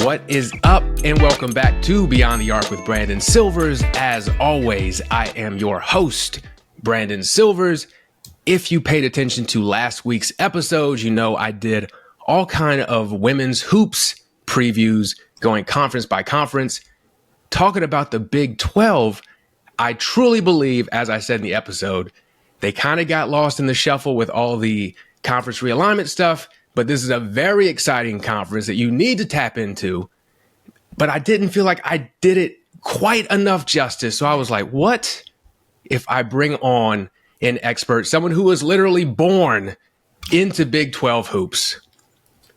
What is up, and welcome back to Beyond the Arc with Brandon Silvers. As always, I am your host, Brandon Silvers. If you paid attention to last week's episode, you know I did all kind of women's hoops previews, going conference by conference, talking about the Big 12. I truly believe, as I said in the episode, they kind of got lost in the shuffle with all the conference realignment stuff, but this is a very exciting conference that you need to tap into. But I didn't feel like I did it quite enough justice. So I was like, what if I bring on an expert, someone who was literally born into Big 12 hoops?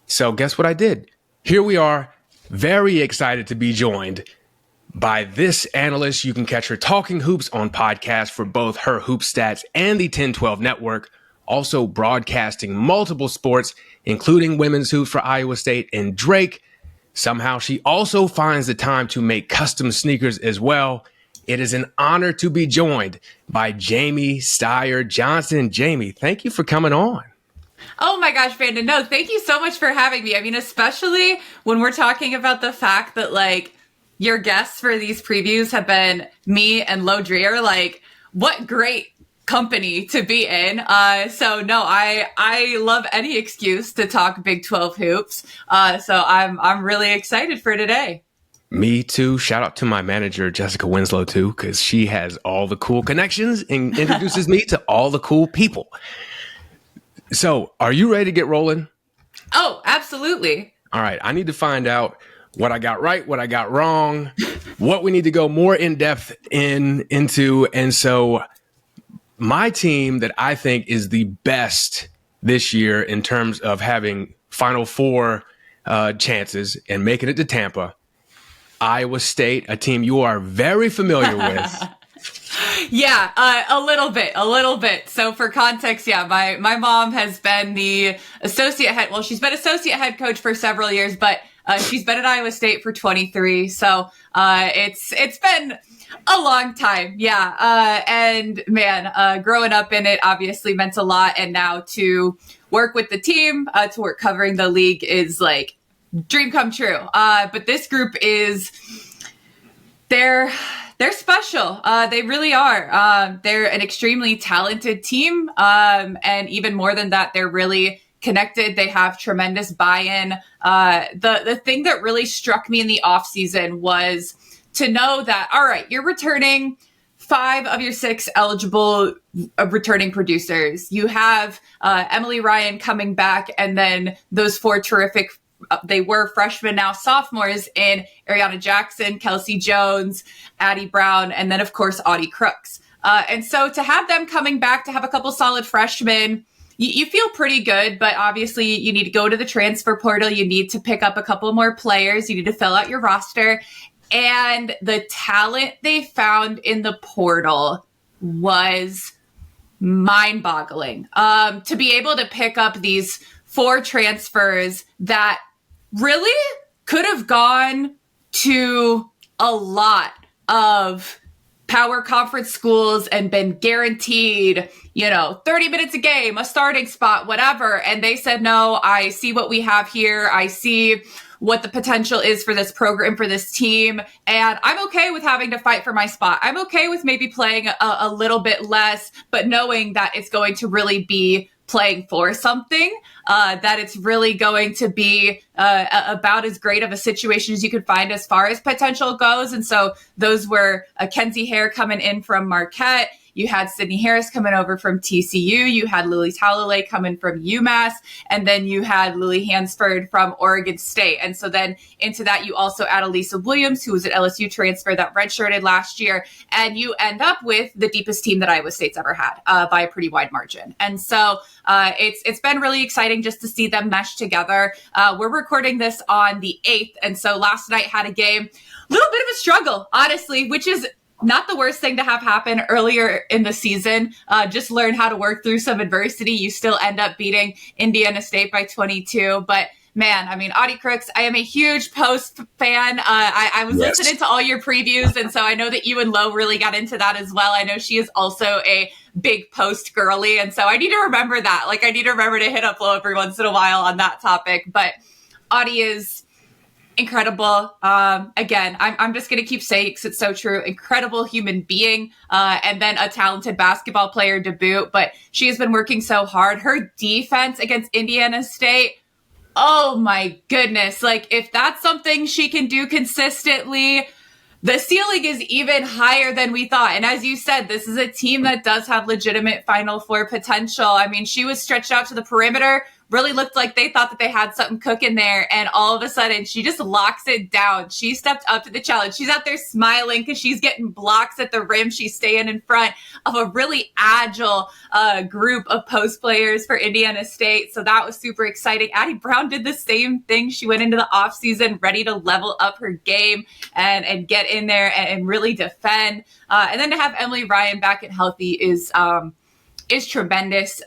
So guess what I did? Here we are, very excited to be joined by this analyst. You can catch her talking hoops on podcasts for both her Hoop Stats and the 1012 Network, also broadcasting multiple sports, including women's hoops for Iowa State and Drake. Somehow she also finds the time to make custom sneakers as well. It is an honor to be joined by Jodi Steyer Johnson. Jamie, thank you for coming on. Oh my gosh, Brandon. No, thank you so much for having me. I mean, especially when we're talking about the fact that your guests for these previews have been me and Lo Dreer. What great company to be in. So no, I love any excuse to talk Big 12 hoops. So I'm really excited for today. Me too. Shout out to my manager, Jessica Winslow, too, because she has all the cool connections and introduces me to all the cool people. So are you ready to get rolling? Oh, absolutely. All right. I need to find out what I got right, what I got wrong, what we need to go more in depth into. And so my team that I think is the best this year in terms of having Final Four chances and making it to Tampa, Iowa State, a team you are very familiar with. Yeah, a little bit. So for context, yeah, my mom has been the she's been associate head coach for several years, but she's been at Iowa State for 23. So it's been a long time. Yeah. And man, growing up in it obviously meant a lot. And now to work with the team, to work covering the league is like dream come true. But this group they're special. They really are. They're an extremely talented team. And even more than that, they're really connected. They have tremendous buy-in. The thing that really struck me in the offseason was to know that, all right, you're returning 5 of your 6 eligible returning producers. You have Emily Ryan coming back, and then those 4 terrific they were freshmen, now sophomores in Ariana Jackson, Kelsey Jones, Addie Brown, and then, of course, Audie Crooks. And so to have them coming back, to have a couple solid freshmen, you feel pretty good, but obviously you need to go to the transfer portal. You need to pick up a couple more players. You need to fill out your roster. And the talent they found in the portal was mind-boggling. To be able to pick up these 4 transfers that really could have gone to a lot of power conference schools and been guaranteed, 30 minutes a game, a starting spot, whatever. And they said, no, I see what we have here. I see what the potential is for this program, for this team. And I'm okay with having to fight for my spot. I'm okay with maybe playing a little bit less, but knowing that it's going to really be playing for something, that it's really going to be about as great of a situation as you could find as far as potential goes. And so those were Kenzie Hare coming in from Marquette. You had Sydney Harris coming over from TCU. You had Lily Talalay coming from UMass. And then you had Lily Hansford from Oregon State. And so then into that, you also add Elisa Williams, who was an LSU transfer that redshirted last year. And you end up with the deepest team that Iowa State's ever had by a pretty wide margin. And so it's been really exciting just to see them mesh together. We're recording this on the 8th. And so last night had a game, a little bit of a struggle, honestly, which is not the worst thing to have happen earlier in the season. Just learn how to work through some adversity. You still end up beating Indiana State by 22. But man, I mean, Audie Crooks, I am a huge Post fan. I was listening to all your previews, and so I know that you and Lo really got into that as well. I know she is also a big Post girly, and so I need to remember that. I need to remember to hit up Lo every once in a while on that topic. But Audie is incredible. Again, I'm just going to keep saying because it's so true. Incredible human being, and then a talented basketball player to boot. But she has been working so hard. Her defense against Indiana State, oh my goodness. Like, if that's something she can do consistently, the ceiling is even higher than we thought. And as you said, this is a team that does have legitimate Final Four potential. I mean, she was stretched out to the perimeter, really looked like they thought that they had something cooking there. And all of a sudden, she just locks it down. She stepped up to the challenge. She's out there smiling because she's getting blocks at the rim. She's staying in front of a really agile group of post players for Indiana State. So that was super exciting. Addie Brown did the same thing. She went into the offseason ready to level up her game and get in there and really defend. And then to have Emily Ryan back and healthy is tremendous.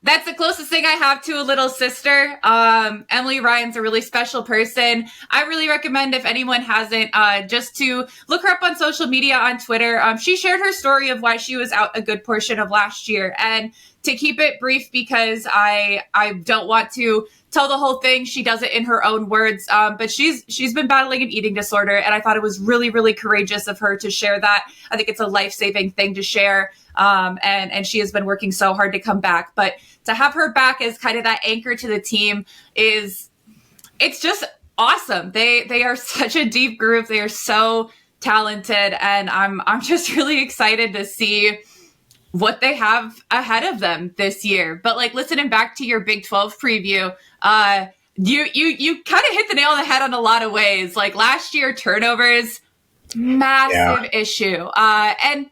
That's the closest thing I have to a little sister. Emily Ryan's a really special person. I really recommend, if anyone hasn't, just to look her up on social media, on Twitter. She shared her story of why she was out a good portion of last year. And to keep it brief, because I don't want to tell the whole thing, she does it in her own words. But she's been battling an eating disorder, and I thought it was really, really courageous of her to share that. I think it's a life-saving thing to share. And she has been working so hard to come back. But to have her back as kind of that anchor to the team it's just awesome. They are such a deep group. They are so talented, and I'm just really excited to see what they have ahead of them this year. But like, listening back to your Big 12 preview, you kind of hit the nail on the head on a lot of ways. Like, last year, turnovers, massive issue. And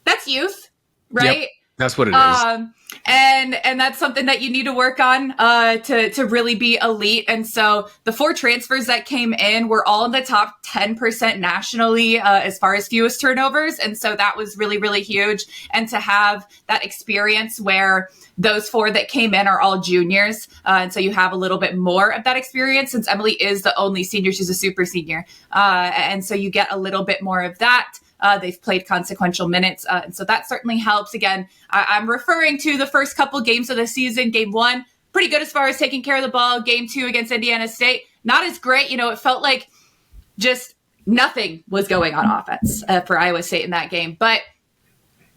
that's youth, right? Yep, that's what it is. And that's something that you need to work on to really be elite. And so the 4 transfers that came in were all in the top 10% nationally as far as fewest turnovers. And so that was really, really huge. And to have that experience where those 4 that came in are all juniors. And so you have a little bit more of that experience, since Emily is the only senior. She's a super senior. And so you get a little bit more of that. They've played consequential minutes. And so that certainly helps. Again, I'm referring to the first couple games of the season. Game 1, pretty good as far as taking care of the ball. Game 2 against Indiana State, not as great. It felt like just nothing was going on offense for Iowa State in that game. But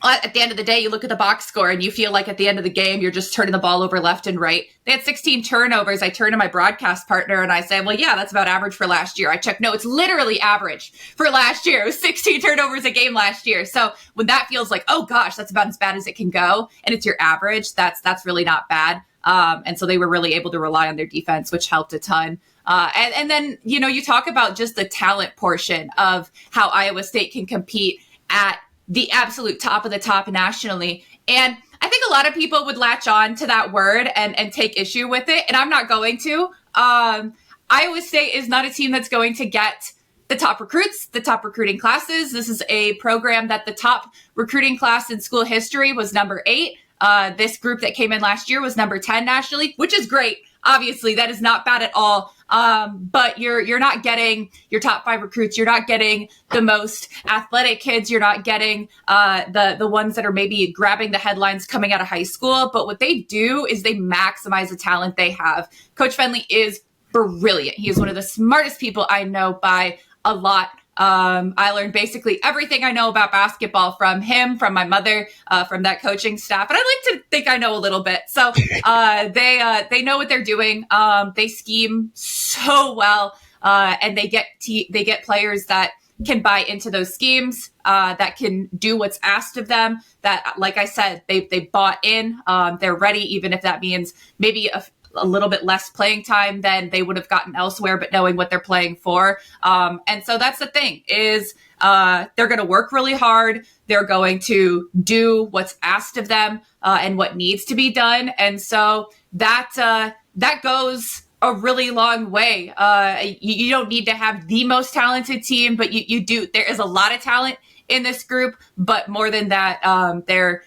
at the end of the day, you look at the box score and you feel like at the end of the game, you're just turning the ball over left and right. They had 16 turnovers. I turned to my broadcast partner and I said, well, yeah, that's about average for last year. I checked. No, it's literally average for last year. It was 16 turnovers a game last year. So when that feels like, oh gosh, that's about as bad as it can go, and it's your average, that's really not bad. And so they were really able to rely on their defense, which helped a ton. And then, you talk about just the talent portion of how Iowa State can compete at the absolute top of the top nationally. And I think a lot of people would latch on to that word and take issue with it. And I'm not going to. Iowa State is not a team that's going to get the top recruits, the top recruiting classes. This is a program that the top recruiting class in school history was number 8. This group that came in last year was number 10 nationally, which is great. Obviously, that is not bad at all. But you're not getting your top 5 recruits. You're not getting the most athletic kids. You're not getting the ones that are maybe grabbing the headlines coming out of high school. But what they do is they maximize the talent they have. Coach Fenley is brilliant. He is one of the smartest people I know by a lot. I learned basically everything I know about basketball from him, from my mother, from that coaching staff. And I like to think I know a little bit. So they know what they're doing. They scheme so well, and they get players that can buy into those schemes, that can do what's asked of them. That, like I said, they bought in. They're ready, even if that means maybe a little bit less playing time than they would have gotten elsewhere, but knowing what they're playing for. And so that's the thing is, they're going to work really hard. They're going to do what's asked of them, and what needs to be done. And so that goes a really long way. You don't need to have the most talented team, but you do. There is a lot of talent in this group, but more than that, they're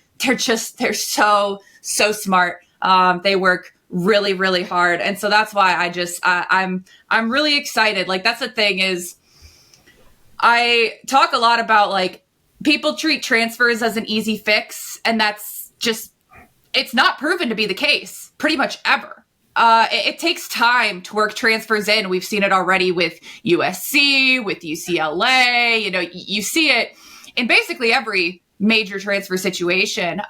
so smart. They work really, really hard. And so that's why I'm really excited. Like, that's the thing is, I talk a lot about, like, people treat transfers as an easy fix. And that's just, it's not proven to be the case pretty much ever. it takes time to work transfers in. We've seen it already with USC, with UCLA. You know, you see it in basically every major transfer situation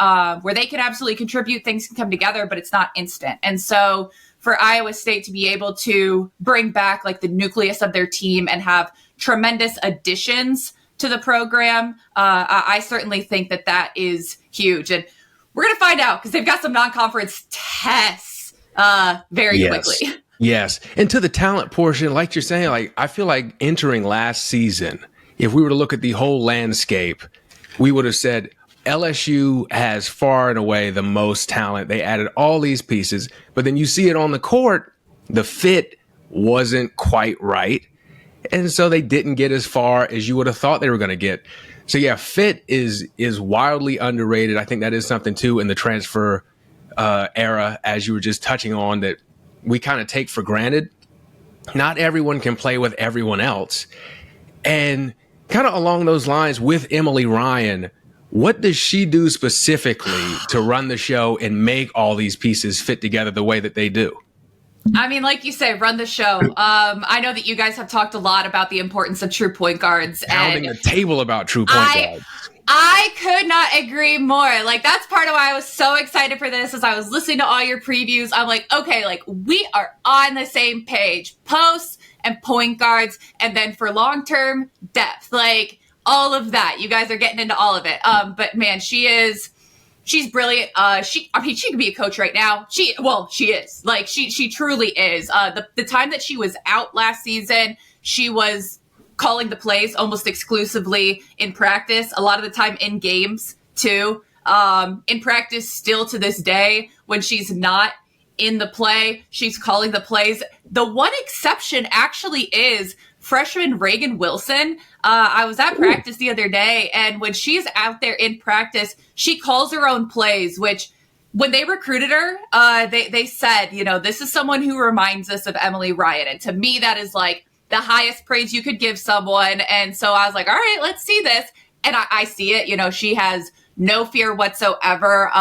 where they can absolutely contribute. Things can come together, but it's not instant. And so for Iowa State to be able to bring back like the nucleus of their team and have tremendous additions to the program, I certainly think that is huge. And we're going to find out because they've got some non-conference tests very quickly. Yes. And to the talent portion, like you're saying, like I feel like entering last season, if we were to look at the whole landscape, we would have said LSU has far and away the most talent. They added all these pieces, but then you see it on the court, the fit wasn't quite right. And so they didn't get as far as you would have thought they were going to get. So yeah, fit is wildly underrated. I think that is something too in the transfer era, as you were just touching on, that we kind of take for granted. Not everyone can play with everyone else. And kind of along those lines with Emily Ryan, what does she do specifically to run the show and make all these pieces fit together the way that they do? I mean, like you say, run the show. I know that you guys have talked a lot about the importance of true point guards. Pounding the table about true point guards. I could not agree more. Like, that's part of why I was so excited for this. As I was listening to all your previews, I'm like, okay, like we are on the same page. Posts and point guards, and then for long-term depth, like all of that. You guys are getting into all of it. But man, she's brilliant. She could be a coach right now. She is. Like she truly is. The time that she was out last season, she was calling the plays almost exclusively in practice, a lot of the time in games too. In practice still to this day, when she's not in the play, she's calling the plays. The one exception actually is freshman Reagan Wilson. I was at practice the other day, and when she's out there in practice, she calls her own plays, which when they recruited her, they said, you know, this is someone who reminds us of Emily Ryan. And to me, that is like the highest praise you could give someone. And so I was like, all right, let's see this. And I see it. You know, she has no fear whatsoever.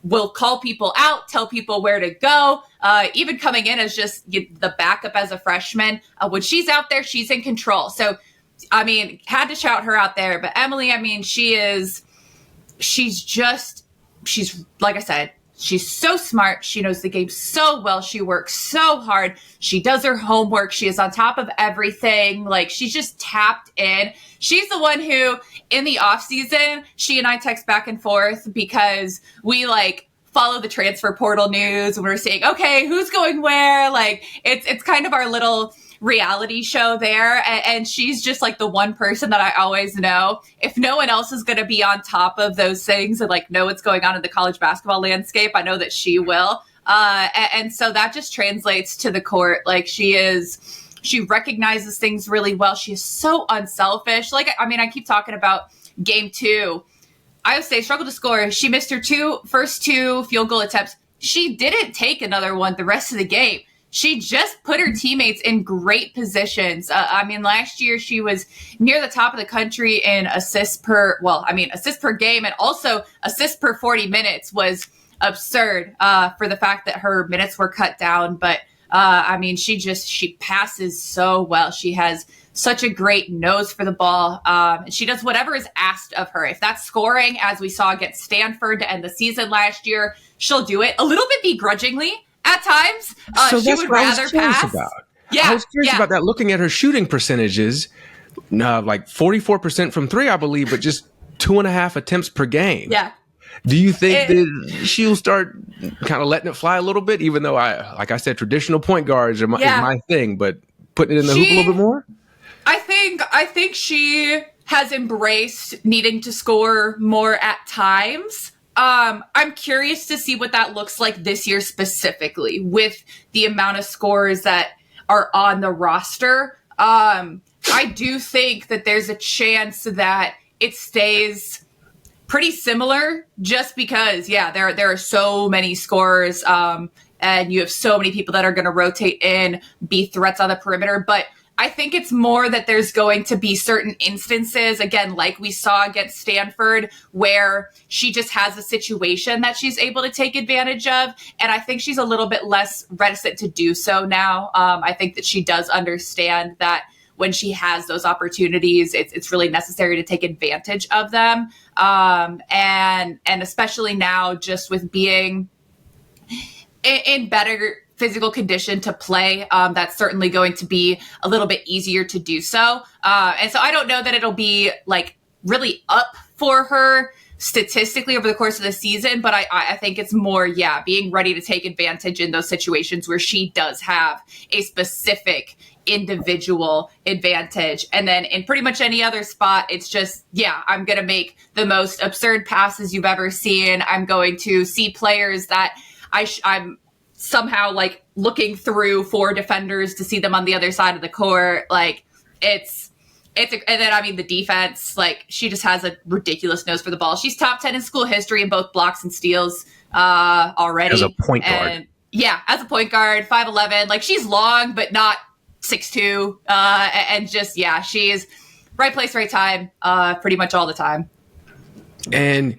Will call people out, tell people where to go, even coming in as just the backup as a freshman. When she's out there, she's in control. So, I mean, had to shout her out there. But Emily, I mean, she's like I said, she's so smart. She knows the game so well. She works so hard. She does her homework. She is on top of everything. Like, she's just tapped in. She's the one who, in the off season, she and I text back and forth because we like follow the transfer portal news and we're saying, okay, who's going where? Like, it's kind of our little reality show there. And she's just like the one person that I always know. If no one else is going to be on top of those things and like know what's going on in the college basketball landscape, I know that she will. And so that just translates to the court. Like, she recognizes things really well. She is so unselfish. Like, I mean, I keep talking about game 2. Iowa State struggled to score. She missed her first two field goal attempts. She didn't take another one the rest of the game. She just put her teammates in great positions. I mean, last year she was near the top of the country in assists per game, and also assists per 40 minutes was absurd for the fact that her minutes were cut down. But I mean, she passes so well. She has such a great nose for the ball. And she does whatever is asked of her. If that's scoring, as we saw against Stanford to end the season last year, she'll do it a little bit begrudgingly at times. So she would rather pass. I was curious about that. Looking at her shooting percentages, like 44% from 3, I believe, but just 2.5 attempts per game. Yeah. Do you think that she'll start kind of letting it fly a little bit, even though like I said, traditional point guards is my thing, but putting it in the hoop a little bit more? I think she has embraced needing to score more at times. I'm curious to see what that looks like this year specifically with the amount of scorers that are on the roster. I do think that there's a chance that it stays pretty similar just because, there are so many scorers and you have so many people that are going to rotate in, be threats on the perimeter. But I think it's more that there's going to be certain instances, again, like we saw against Stanford, where she just has a situation that she's able to take advantage of. And I think she's a little bit less reticent to do so now. I think that she does understand that when she has those opportunities, it's really necessary to take advantage of them. And especially now, just with being in better physical condition to play, that's certainly going to be a little bit easier to do so. And so I don't know that it'll be like really up for her statistically over the course of the season, but I think it's more, being ready to take advantage in those situations where she does have a specific individual advantage. And then in pretty much any other spot, it's just, I'm going to make the most absurd passes you've ever seen. I'm going to see players that I'm somehow like looking through 4 defenders to see them on the other side of the court. Like and then, I mean, the defense, like she just has a ridiculous nose for the ball. She's top 10 in school history in both blocks and steals already. As a point guard. And, as a point guard, 5'11". Like she's long, but not 6'2". And just, she's right place, right time, pretty much all the time. And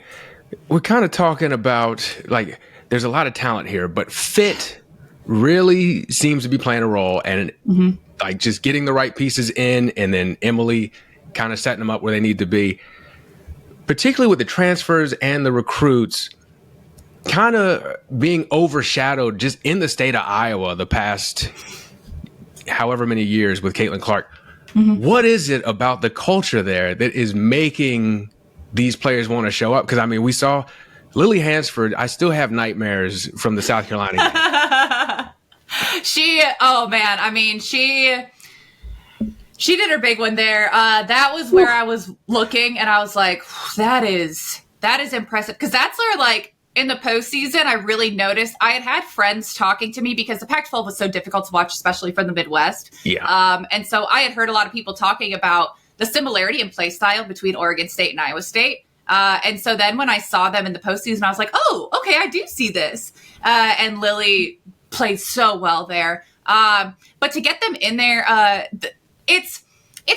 we're kind of talking about like, there's a lot of talent here, but fit really seems to be playing a role, and like just getting the right pieces in, and then Emily kind of setting them up where they need to be, particularly with the transfers and the recruits kind of being overshadowed just in the state of Iowa the past however many years with Caitlin Clark. What is it about the culture there that is making these players want to show up? Because I mean, we saw Lily Hansford. I still have nightmares from the South Carolina game. She did her big one there. That was where I was looking and I was like, that is impressive. Because that's where, like, in the postseason, I really noticed I had friends talking to me because the Pac-12 was so difficult to watch, especially from the Midwest. And so I had heard a lot of people talking about the similarity in play style between Oregon State and Iowa State. And so then when I saw them in the postseason, I was like, oh, okay, I do see this. And Lily played so well there. But to get them in there, it's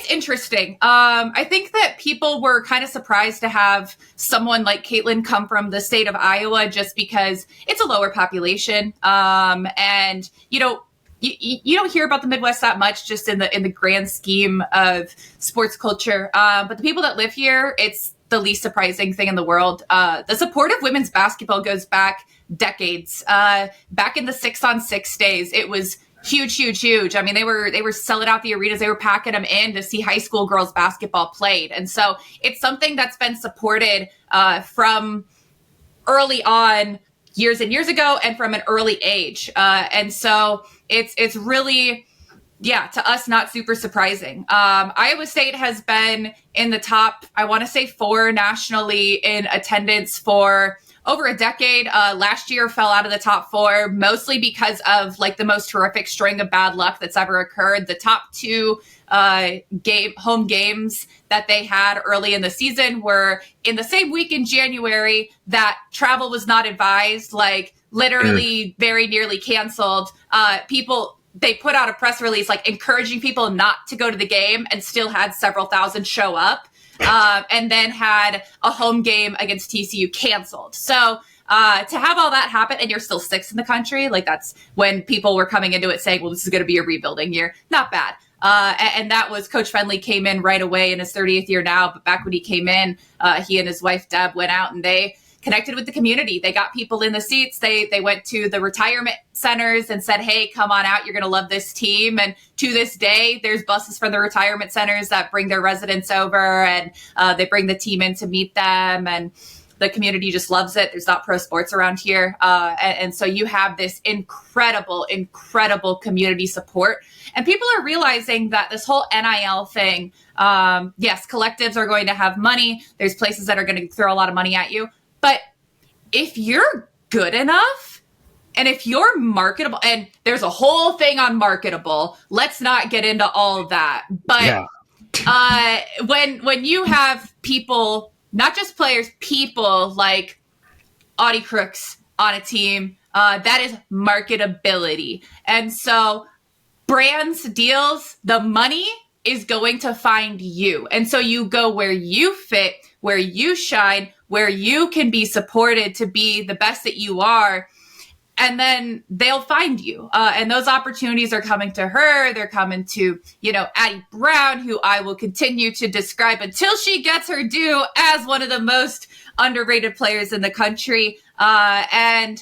interesting. I think that people were kind of surprised to have someone like Caitlin come from the state of Iowa just because it's a lower population. And, you don't hear about the Midwest that much just in the grand scheme of sports culture. But the people that live here, it's the least surprising thing in the world. The support of women's basketball goes back decades. Back in the 6-on-6 days, it was huge. I mean, they were selling out the arenas. They were packing them in to see high school girls basketball played. And so it's something that's been supported from early on, years and years ago, and from an early age. And so it's really, to us, not super surprising. Iowa State has been in the top, I want to say 4 nationally in attendance for over a decade. Last year fell out of the top 4, mostly because of like the most horrific string of bad luck that's ever occurred. The top 2 home games that they had early in the season were in the same week in January that travel was not advised, like literally very nearly canceled. They put out a press release like encouraging people not to go to the game and still had several thousand show up. And then had a home game against TCU canceled. So to have all that happen and you're still 6th in the country, like that's when people were coming into it saying, well, this is going to be a rebuilding year. Not bad. And that was Coach Fenley came in right away in his 30th year now. But back when he came in, he and his wife, Deb, went out and they connected with the community. They got people in the seats. They went to the retirement centers and said, hey, come on out. You're going to love this team. And to this day, there's buses from the retirement centers that bring their residents over and they bring the team in to meet them. And the community just loves it. There's not pro sports around here. And so you have this incredible community support. And people are realizing that this whole NIL thing, yes, collectives are going to have money. There's places that are going to throw a lot of money at you. But if you're good enough and if you're marketable, and there's a whole thing on marketable, let's not get into all of that. But when you have people, not just players, people like Audie Crooks on a team, that is marketability. And so brands, deals, the money is going to find you. And so you go where you fit, where you shine, where you can be supported to be the best that you are. And then they'll find you. And those opportunities are coming to her. They're coming to, Addie Brown, who I will continue to describe until she gets her due as one of the most underrated players in the country. And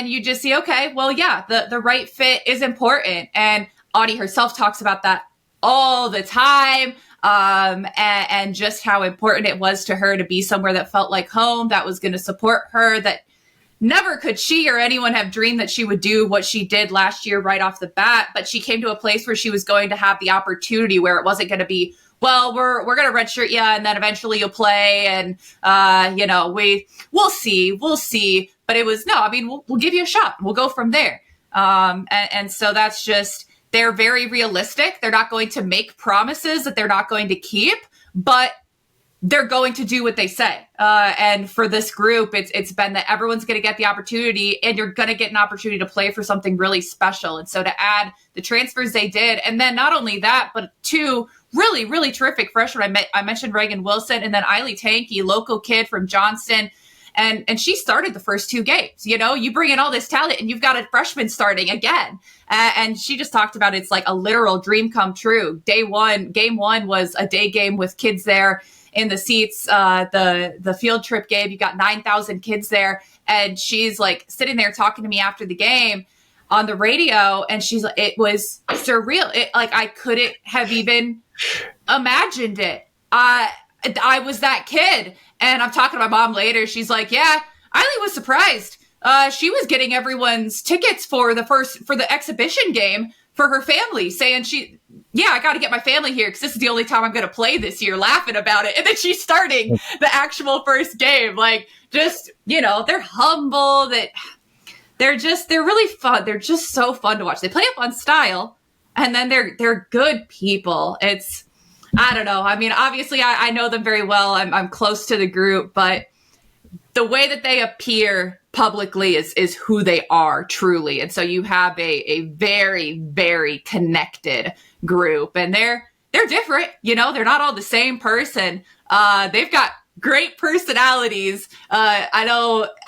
you just see, okay, well, yeah, the right fit is important. And Audie herself talks about that all the time. And just how important it was to her to be somewhere that felt like home, that was going to support her, that never could she or anyone have dreamed that she would do what she did last year right off the bat. But she came to a place where she was going to have the opportunity where it wasn't going to be, well, we're going to redshirt you and then eventually you'll play. And, we'll see. But it was, no, I mean, we'll give you a shot. We'll go from there. And so that's just, they're very realistic. They're not going to make promises that they're not going to keep, but they're going to do what they say. And for this group, it's been that everyone's going to get the opportunity and you're going to get an opportunity to play for something really special. And so to add the transfers they did, and then not only that, but two really, really terrific freshmen. I mentioned Reagan Wilson and then Eiley Tanky, local kid from Johnston. And she started the first two games. You bring in all this talent and you've got a freshman starting again. And she just talked about it's like a literal dream come true. Game one was a day game with kids there in the seats. The field trip game, you got 9,000 kids there. And she's like sitting there talking to me after the game on the radio. And she's like, it was surreal. I couldn't have even imagined it. I was that kid. And I'm talking to my mom later. She's like, yeah, Eiley was surprised. She was getting everyone's tickets for the exhibition game for her family, saying I got to get my family here because this is the only time I'm going to play this year, laughing about it. And then she's starting the actual first game. They're humble, that they're really fun. They're just so fun to watch. They play a fun style and then they're good people. I don't know. I mean, obviously I know them very well. I'm close to the group, but the way that they appear publicly is who they are truly. And so you have a very, very connected group, and they're different. They're not all the same person. They've got great personalities. I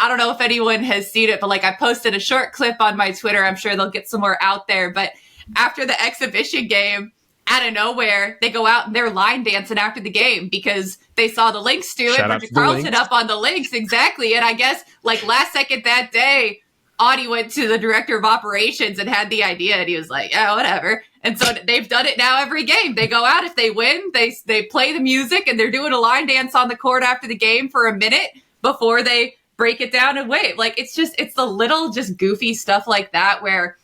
don't know if anyone has seen it, but I posted a short clip on my Twitter. I'm sure they'll get some more out there, but after the exhibition game, out of nowhere, they go out and they're line dancing after the game because they saw the links to it. Bridget Carlton up on the links. Exactly. And I guess last second that day, Audie went to the director of operations and had the idea, and he was like, yeah, whatever. And so they've done it now every game. They go out, if they win, they play the music and they're doing a line dance on the court after the game for a minute before they break it down and wave. It's the little just goofy stuff like that where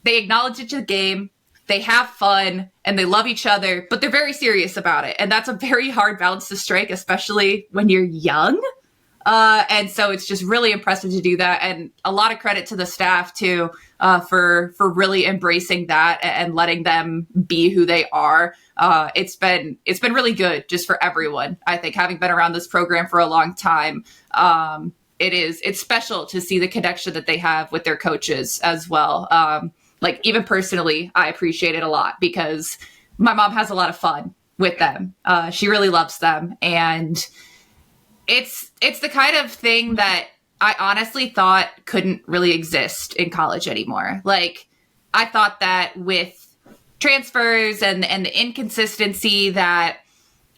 they acknowledge it's a game. They have fun and they love each other, but they're very serious about it. And that's a very hard balance to strike, especially when you're young. And so it's just really impressive to do that. And a lot of credit to the staff too, for really embracing that and letting them be who they are. It's been really good just for everyone. I think, having been around this program for a long time, it's special to see the connection that they have with their coaches as well. Even personally, I appreciate it a lot because my mom has a lot of fun with them. She really loves them. And it's the kind of thing that I honestly thought couldn't really exist in college anymore. I thought that with transfers and the inconsistency that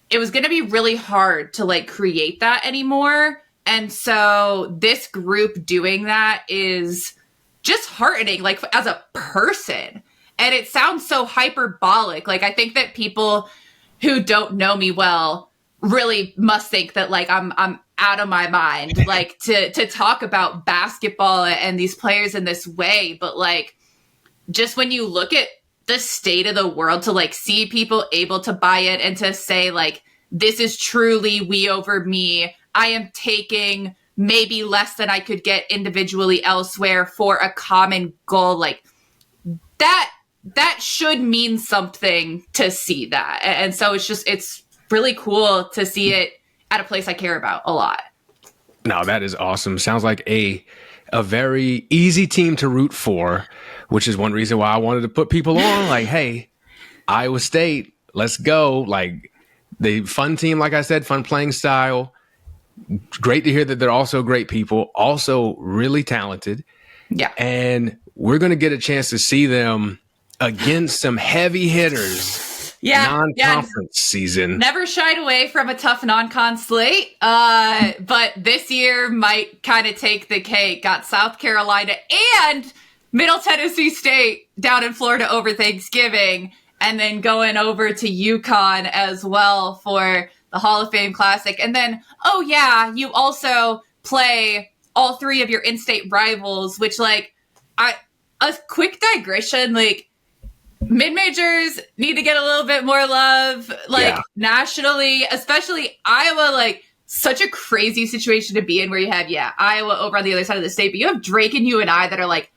it was going to be really hard to create that anymore. And so this group doing that is just heartening, as a person. And it sounds so hyperbolic. I think that people who don't know me well really must think that I'm out of my mind, to talk about basketball and these players in this way. But just when you look at the state of the world, to see people able to buy it and to say this is truly we over me. I am taking maybe less than I could get individually elsewhere for a common goal. That should mean something to see that. And so it's really cool to see it at a place I care about a lot. No, that is awesome. Sounds like a a very easy team to root for, which is one reason why I wanted to put people on. Like, hey, Iowa State, let's go. Like, the fun team, like I said, fun playing style. Great to hear that they're also great people, also really talented. Yeah. And we're going to get a chance to see them against some heavy hitters. Non-conference season. Never shied away from a tough non-con slate, but this year might kind of take the cake. Got South Carolina and Middle Tennessee State down in Florida over Thanksgiving, and then going over to UConn as well for the Hall of Fame Classic. And then, you also play all three of your in-state rivals, which, like, a quick digression, like, mid-majors need to get a little bit more love, nationally, especially Iowa, like, such a crazy situation to be in where you have, Iowa over on the other side of the state, but you have Drake and UNI that are, like,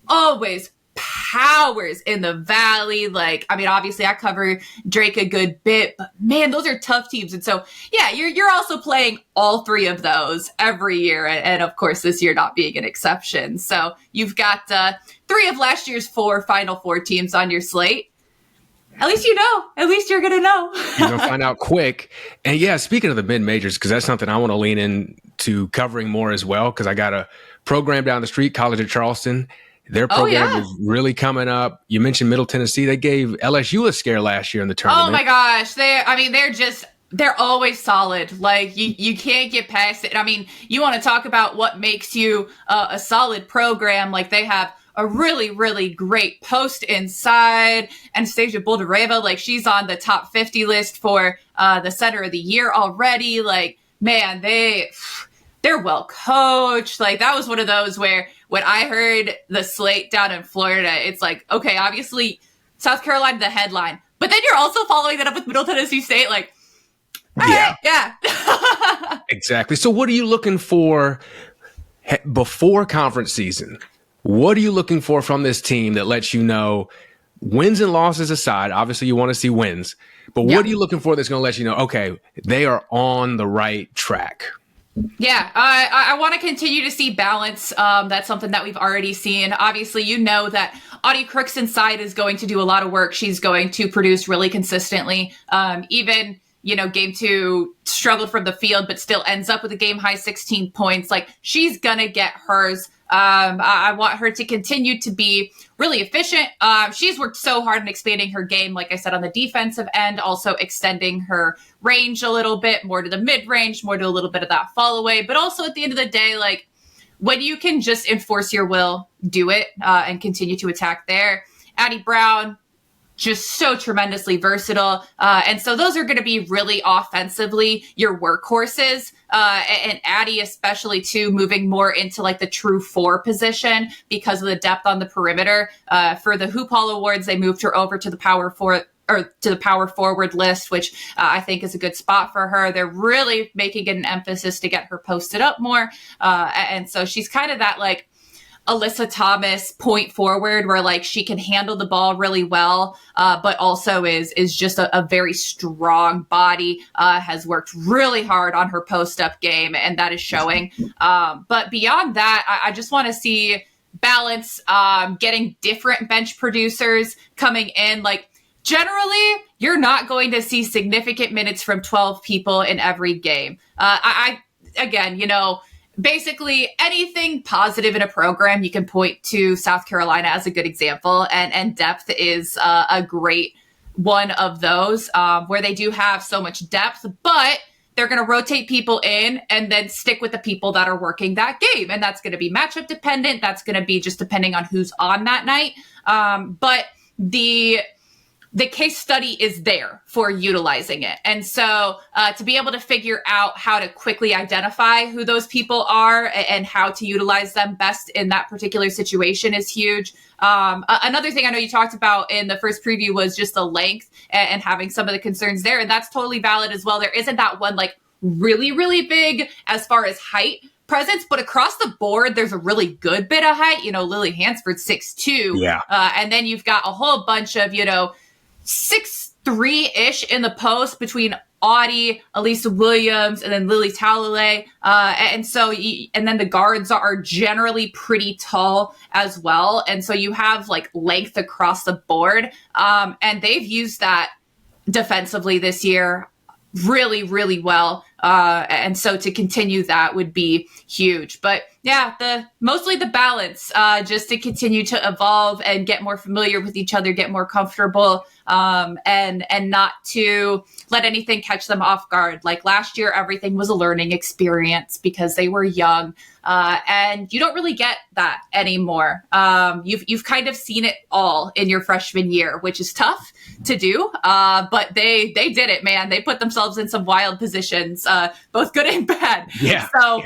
always powers in the Valley. Like, I mean, obviously I cover Drake a good bit, but man, those are tough teams. And so, you're also playing all three of those every year. And of course, this year not being an exception. So you've got three of last year's four Final Four teams on your slate. At least you know. At least you're going to know. You're going to find out quick. And speaking of the mid-majors, because that's something I want to lean into covering more as well, because I got a program down the street, College of Charleston. Their program is really coming up. You mentioned Middle Tennessee. They gave LSU a scare last year in the tournament. Oh my gosh. They're always solid. Like, you can't get past it. I mean, you want to talk about what makes you a solid program. Like, they have a really, really great post inside. Anastasia Boldareva, like, she's on the top 50 list for the Center of the Year already. Like, man, they're well coached. Like, that was one of those where when I heard the slate down in Florida, it's like, okay, obviously South Carolina, the headline, but then you're also following that up with Middle Tennessee State. Like, yeah. Exactly. So what are you looking for before conference season? What are you looking for from this team that lets you know, wins and losses aside, obviously you want to see wins, but what are you looking for that's going to let you know, okay, they are on the right track? Yeah, I want to continue to see balance. That's something that we've already seen. Obviously, you know that Audie Crooks inside is going to do a lot of work. She's going to produce really consistently. Even, game two struggled from the field, but still ends up with a game high 16 points. Like, she's going to get hers. I want her to continue to be really efficient. She's worked so hard in expanding her game, like I said, on the defensive end, also extending her range a little bit, more to the mid-range, more to a little bit of that fall away. But also at the end of the day, like, when you can just enforce your will, do it, and continue to attack there. Addie Brown, just so tremendously versatile. And so those are going to be really offensively your workhorses. And Addie especially too, moving more into like the true four position because of the depth on the perimeter. For the Hoop Hall Awards, they moved her over to the power forward list, which I think is a good spot for her. They're really making it an emphasis to get her posted up more. And so she's kind of that like Alyssa Thomas point forward where like she can handle the ball really well, but also is just a very strong body, has worked really hard on her post up game, and that is showing. But beyond that, I just want to see balance, getting different bench producers coming in. Like, generally, you're not going to see significant minutes from 12 people in every game. Basically anything positive in a program, you can point to South Carolina as a good example, and depth is a great one of those, where they do have so much depth, but they're going to rotate people in and then stick with the people that are working that game. And that's going to be matchup dependent. That's going to be just depending on who's on that night. But the case study is there for utilizing it. And so to be able to figure out how to quickly identify who those people are and how to utilize them best in that particular situation is huge. Another thing I know you talked about in the first preview was just the length and having some of the concerns there. And that's totally valid as well. There isn't that one like really, really big as far as height presence, but across the board, there's a really good bit of height. Lily Hansford 6'2". Yeah. And then you've got a whole bunch of, 6'3" ish in the post between Audie, Elisa Williams, and then Lily Talalay. And then the guards are generally pretty tall as well. And so you have like length across the board. And they've used that defensively this year really, really well. And so to continue that would be huge. But yeah, mostly the balance, just to continue to evolve and get more familiar with each other, get more comfortable, and not to let anything catch them off guard. Like last year, everything was a learning experience because they were young. And you don't really get that anymore. You've kind of seen it all in your freshman year, which is tough to do. But they did it, man. They put themselves in some wild positions, both good and bad. Yeah. So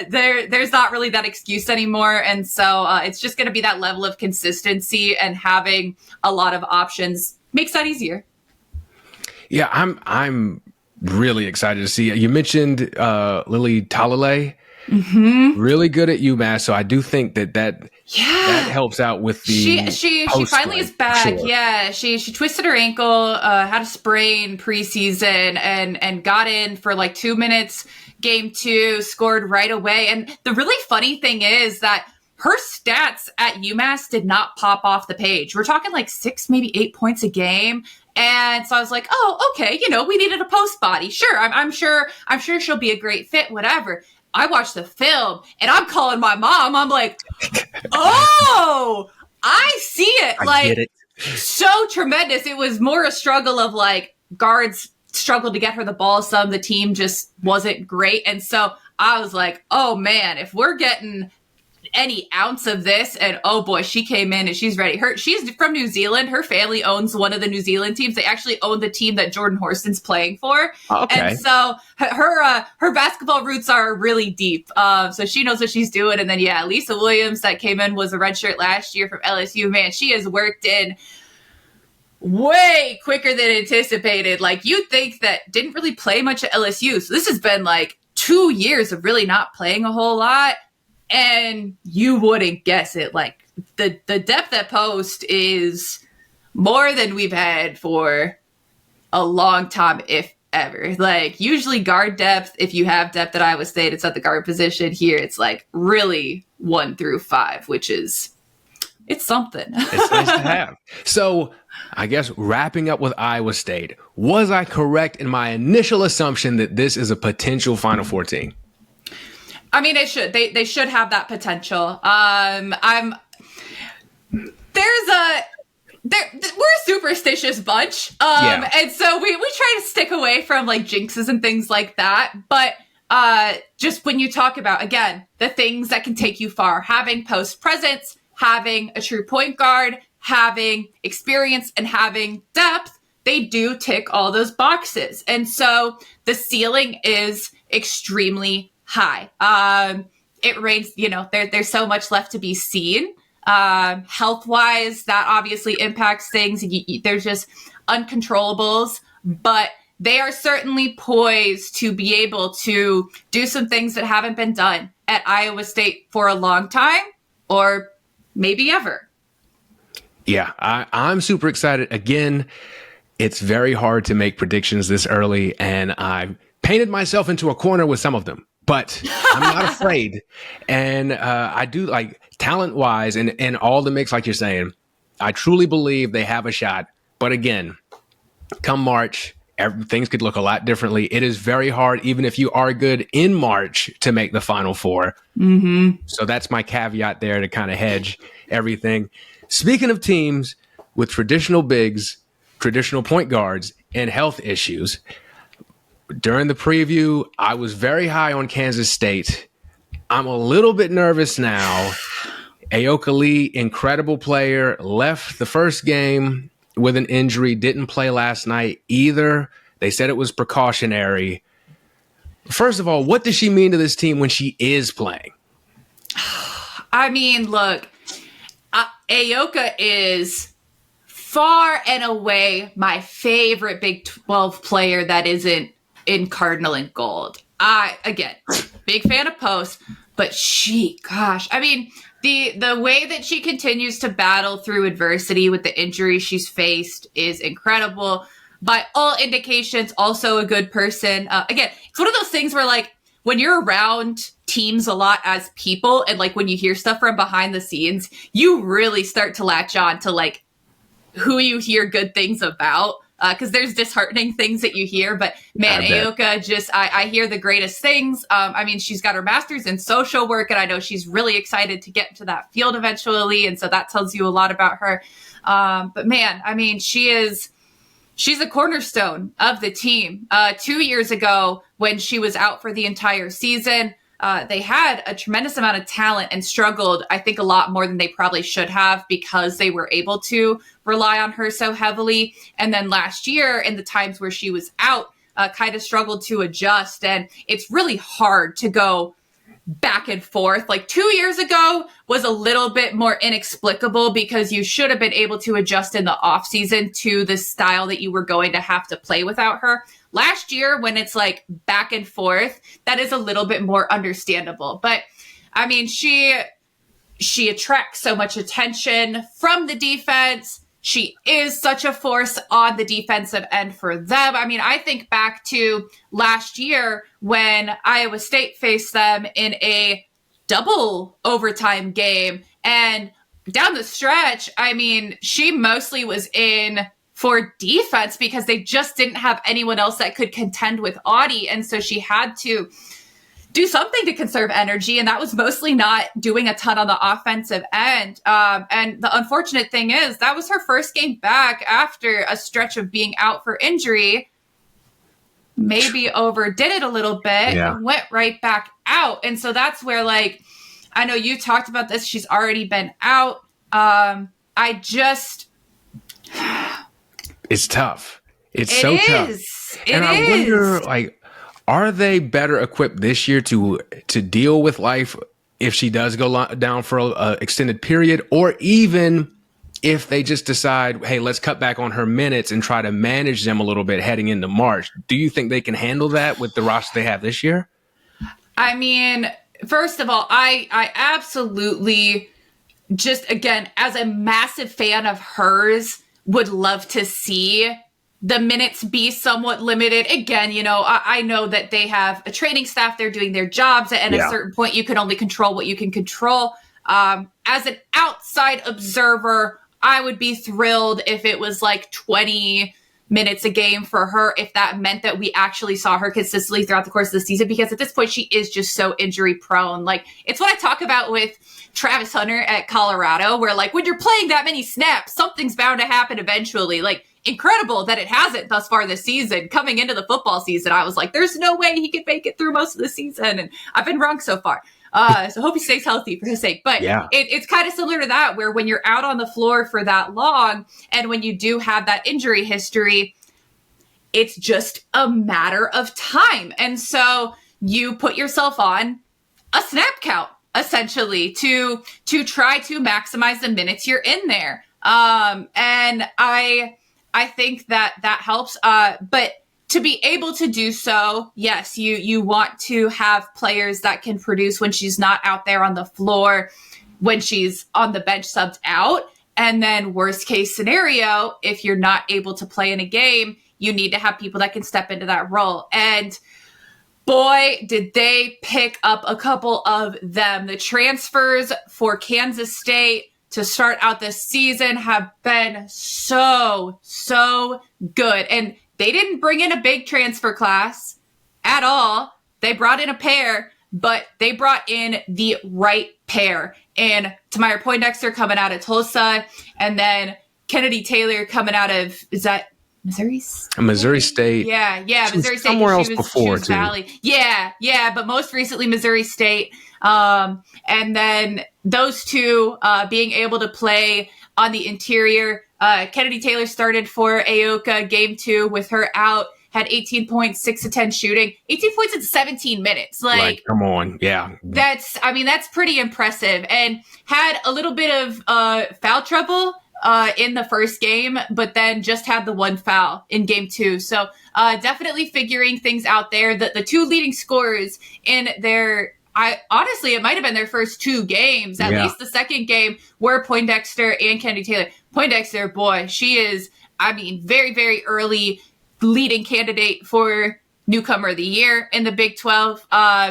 there's not really that excuse anymore. And so it's just going to be that level of consistency, and having a lot of options makes that easier. Yeah, I'm really excited to see it. You mentioned Lily Talalay. Mm-hmm. Really good at UMass, so I do think that helps out with the she finally is back. Sure. Yeah, she twisted her ankle, had a sprain preseason, and got in for like 2 minutes. Game 2, scored right away. And the really funny thing is that her stats at UMass did not pop off the page. We're talking like 6, maybe 8 points a game. And so I was like, oh, okay, we needed a post body. Sure, I'm sure she'll be a great fit, whatever. I watched the film and I'm calling my mom. I'm like, oh, I see it. I get it. So tremendous. It was more a struggle of like guards struggled to get her the ball some. The team just wasn't great. And so I was like, oh man, if we're getting any ounce of this, and oh boy, she came in and she's ready. She's from New Zealand. Her family owns one of the New Zealand teams. They actually own the team that Jordan Horston's playing for. Okay. And so her basketball roots are really deep. So she knows what she's doing. And then Lisa Williams that came in was a redshirt last year from LSU. Man, she has worked in way quicker than anticipated. Like you'd think that didn't really play much at LSU. So this has been like 2 years of really not playing a whole lot. And you wouldn't guess it. Like the depth at post is more than we've had for a long time, if ever. Like usually guard depth, if you have depth at Iowa State, it's at the guard position. Here it's like really 1 through 5, which is, it's something. It's nice to have. So I guess wrapping up with Iowa State, was I correct in my initial assumption that this is a potential Final Four team? I mean, they should have that potential. We're a superstitious bunch. And so we try to stick away from like jinxes and things like that. But just when you talk about, again, the things that can take you far, having post presence, having a true point guard, having experience, and having depth, they do tick all those boxes. And so the ceiling is extremely high. It rains, there's so much left to be seen. Health-wise, that obviously impacts things. There's just uncontrollables, but they are certainly poised to be able to do some things that haven't been done at Iowa State for a long time, or maybe ever. Yeah, I'm super excited. Again, it's very hard to make predictions this early, and I painted myself into a corner with some of them. But I'm not afraid. And I do, like, talent-wise and all the mix, like you're saying, I truly believe they have a shot. But again, come March, things could look a lot differently. It is very hard, even if you are good in March, to make the Final Four. Mm-hmm. So that's my caveat there to kind of hedge everything. Speaking of teams with traditional bigs, traditional point guards, and health issues, during the preview, I was very high on Kansas State. I'm a little bit nervous now. Ayoka Lee, incredible player, left the first game with an injury, didn't play last night either. They said it was precautionary. First of all, what does she mean to this team when she is playing? I mean, look, Ayoka is far and away my favorite Big 12 player that isn't in Cardinal and gold. Again, big fan of post, but the way that she continues to battle through adversity with the injuries she's faced is incredible. by all indications, also a good person. Again, it's one of those things where like when you're around teams a lot as people and like when you hear stuff from behind the scenes, you really start to latch on to like who you hear good things about. Because there's disheartening things that you hear, but man, Ayoka just, I hear the greatest things. I mean, she's got her master's in social work, and I know she's really excited to get into that field eventually, and so that tells you a lot about her. But man, I mean, she's a cornerstone of the team. 2 years ago, when she was out for the entire season, they had a tremendous amount of talent and struggled, I think, a lot more than they probably should have because they were able to rely on her so heavily. And then last year, in the times where she was out, kind of struggled to adjust. And it's really hard to go back and forth. Like 2 years ago was a little bit more inexplicable because you should have been able to adjust in the offseason to the style that you were going to have to play without her. Last year, when it's like back and forth, that is a little bit more understandable. But I mean, she attracts so much attention from the defense. She is such a force on the defensive end for them. I mean, I think back to last year when Iowa State faced them in a double overtime game. And down the stretch, I mean, she mostly was in for defense because they just didn't have anyone else that could contend with Audie. And so she had to do something to conserve energy. And that was mostly not doing a ton on the offensive end. And the unfortunate thing is that was her first game back after a stretch of being out for injury. Maybe overdid it a little bit and went right back out. And so that's where, like, I know you talked about this. She's already been out. It's tough. It's so tough. And I wonder, like, are they better equipped this year to deal with life if she does go down for an extended period, or even if they just decide, hey, let's cut back on her minutes and try to manage them a little bit heading into March? Do you think they can handle that with the roster they have this year? I mean, first of all, I absolutely just, again, as a massive fan of hers, would love to see the minutes be somewhat limited. Again, you know, I know that they have a training staff, they're doing their jobs, and at a certain point, you can only control what you can control. As an outside observer, I would be thrilled if it was like 20 minutes a game for her, if that meant that we actually saw her consistently throughout the course of the season, because at this point, she is just so injury prone. Like, it's what I talk about with Travis Hunter at Colorado, where like when you're playing that many snaps, something's bound to happen eventually. Like, incredible that it hasn't thus far this season. Coming into the football season, I was like, there's no way he could make it through most of the season. And I've been wrong so far. So hope he stays healthy for his sake. But it's kind of similar to that, where when you're out on the floor for that long, and when you do have that injury history, it's just a matter of time. And so you put yourself on a snap count, essentially, to try to maximize the minutes you're in there. And I think that helps. But to be able to do so, yes, you want to have players that can produce when she's not out there on the floor, when she's on the bench subbed out. And then worst case scenario, if you're not able to play in a game, you need to have people that can step into that role. And boy, did they pick up a couple of them. The transfers for Kansas State to start out this season have been so good. And they didn't bring in a big transfer class at all. They brought in a pair, but they brought in the right pair. And Tamir Poindexter coming out of Tulsa, and then Kennedy Taylor coming out of, is that Missouri State? Missouri State. Yeah, Missouri State. Somewhere else before, too. Valley. Yeah, but most recently Missouri State. And then those two being able to play on the interior. Kennedy Taylor started for Ayoka game 2 with her out, had 18 points, 6 of 10 shooting, 18 points in 17 minutes. Like, come on. Yeah. That's pretty impressive, and had a little bit of foul trouble in the first game, but then just had the one foul in game 2. So definitely figuring things out there. The two leading scorers in their, honestly, it might have been their first 2 games. At least the second game were Poindexter and Kennedy Taylor. Poindexter, boy, she is I mean, very, very early leading candidate for newcomer of the year in the Big 12.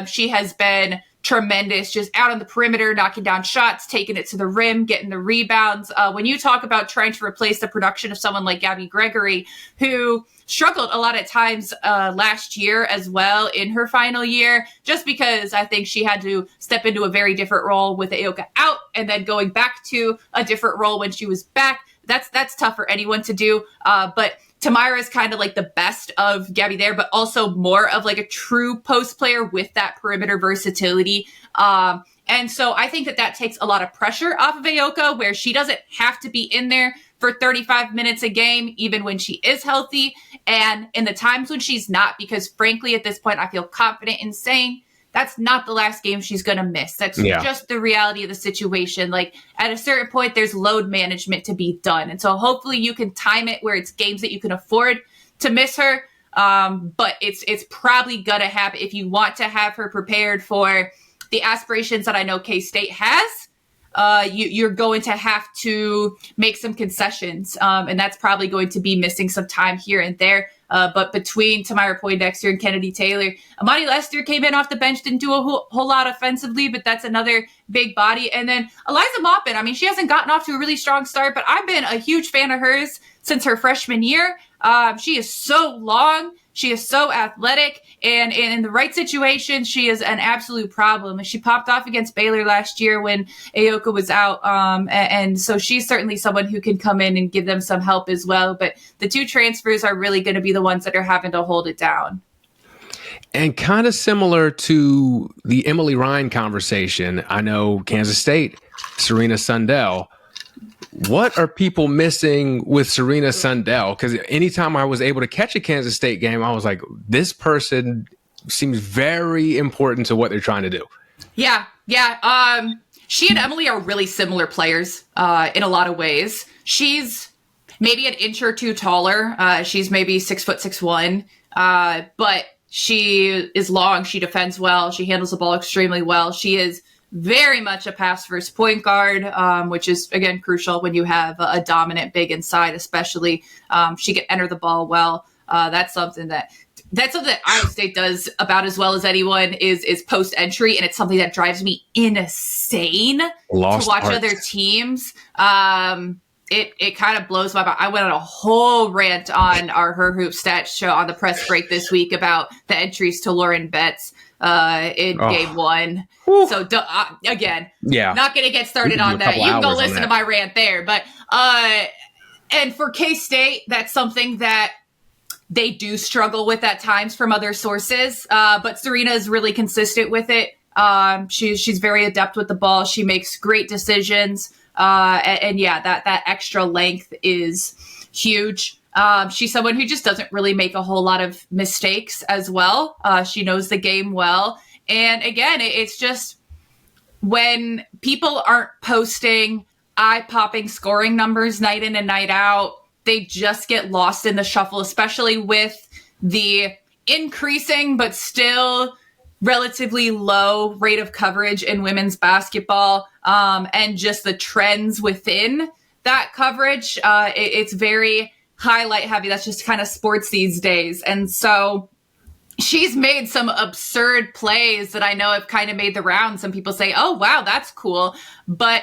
She has been tremendous, just out on the perimeter, knocking down shots, taking it to the rim, getting the rebounds. When you talk about trying to replace the production of someone like Gabby Gregory, who struggled a lot of times last year as well in her final year, just because I think she had to step into a very different role with Ayoka out and then going back to a different role when she was back. That's tough for anyone to do. But Tamara is kind of like the best of Gabby there, but also more of like a true post player with that perimeter versatility. And so I think that takes a lot of pressure off of Ayoka, where she doesn't have to be in there for 35 minutes a game, even when she is healthy. And in the times when she's not, because frankly, at this point, I feel confident in saying that's not the last game she's going to miss. That's just the reality of the situation. Like, at a certain point, there's load management to be done. And so hopefully you can time it where it's games that you can afford to miss her. But it's probably going to happen if you want to have her prepared for the aspirations that I know K-State has. You're going to have to make some concessions. And that's probably going to be missing some time here and there. But between Tamara Poindexter and Kennedy Taylor, Amani Lester came in off the bench, didn't do a whole lot offensively, but that's another big body. And then Eliza Maupin, I mean, she hasn't gotten off to a really strong start, but I've been a huge fan of hers since her freshman year. She is so long. She is so athletic, and in the right situation, she is an absolute problem. And she popped off against Baylor last year when Ayoka was out. And so she's certainly someone who can come in and give them some help as well. But the two transfers are really going to be the ones that are having to hold it down. And kind of similar to the Emily Ryan conversation, I know Kansas State, Serena Sundell. What are people missing with Serena Sundell? Because anytime I was able to catch a Kansas State game, I was like, this person seems very important to what they're trying to do. Yeah. She and Emily are really similar players in a lot of ways. She's maybe an inch or two taller. She's maybe 6'1", but she is long. She defends well. She handles the ball extremely well. She is very much a pass-first point guard, which is, again, crucial when you have a dominant big inside, especially. She can enter the ball well. That's something that Iowa State does about as well as anyone is post-entry, and it's something that drives me insane to watch other teams. It kind of blows my mind. I went on a whole rant on our Her Hoop Stats show on the press break this week about the entries to Lauren Betts in game one. Whew. So again, not going to get started on that. You can go listen to my rant there. But and for K-State, that's something that they do struggle with at times from other sources. But Serena is really consistent with it. She's very adept with the ball. She makes great decisions. That extra length is huge. She's someone who just doesn't really make a whole lot of mistakes as well. She knows the game well. And again, it's just when people aren't posting eye-popping scoring numbers night in and night out, they just get lost in the shuffle, especially with the increasing but still relatively low rate of coverage in women's basketball, and just the trends within that coverage. It's very highlight heavy. That's just kind of sports these days. And so she's made some absurd plays that I know have kind of made the rounds. Some people say, oh, wow, that's cool. But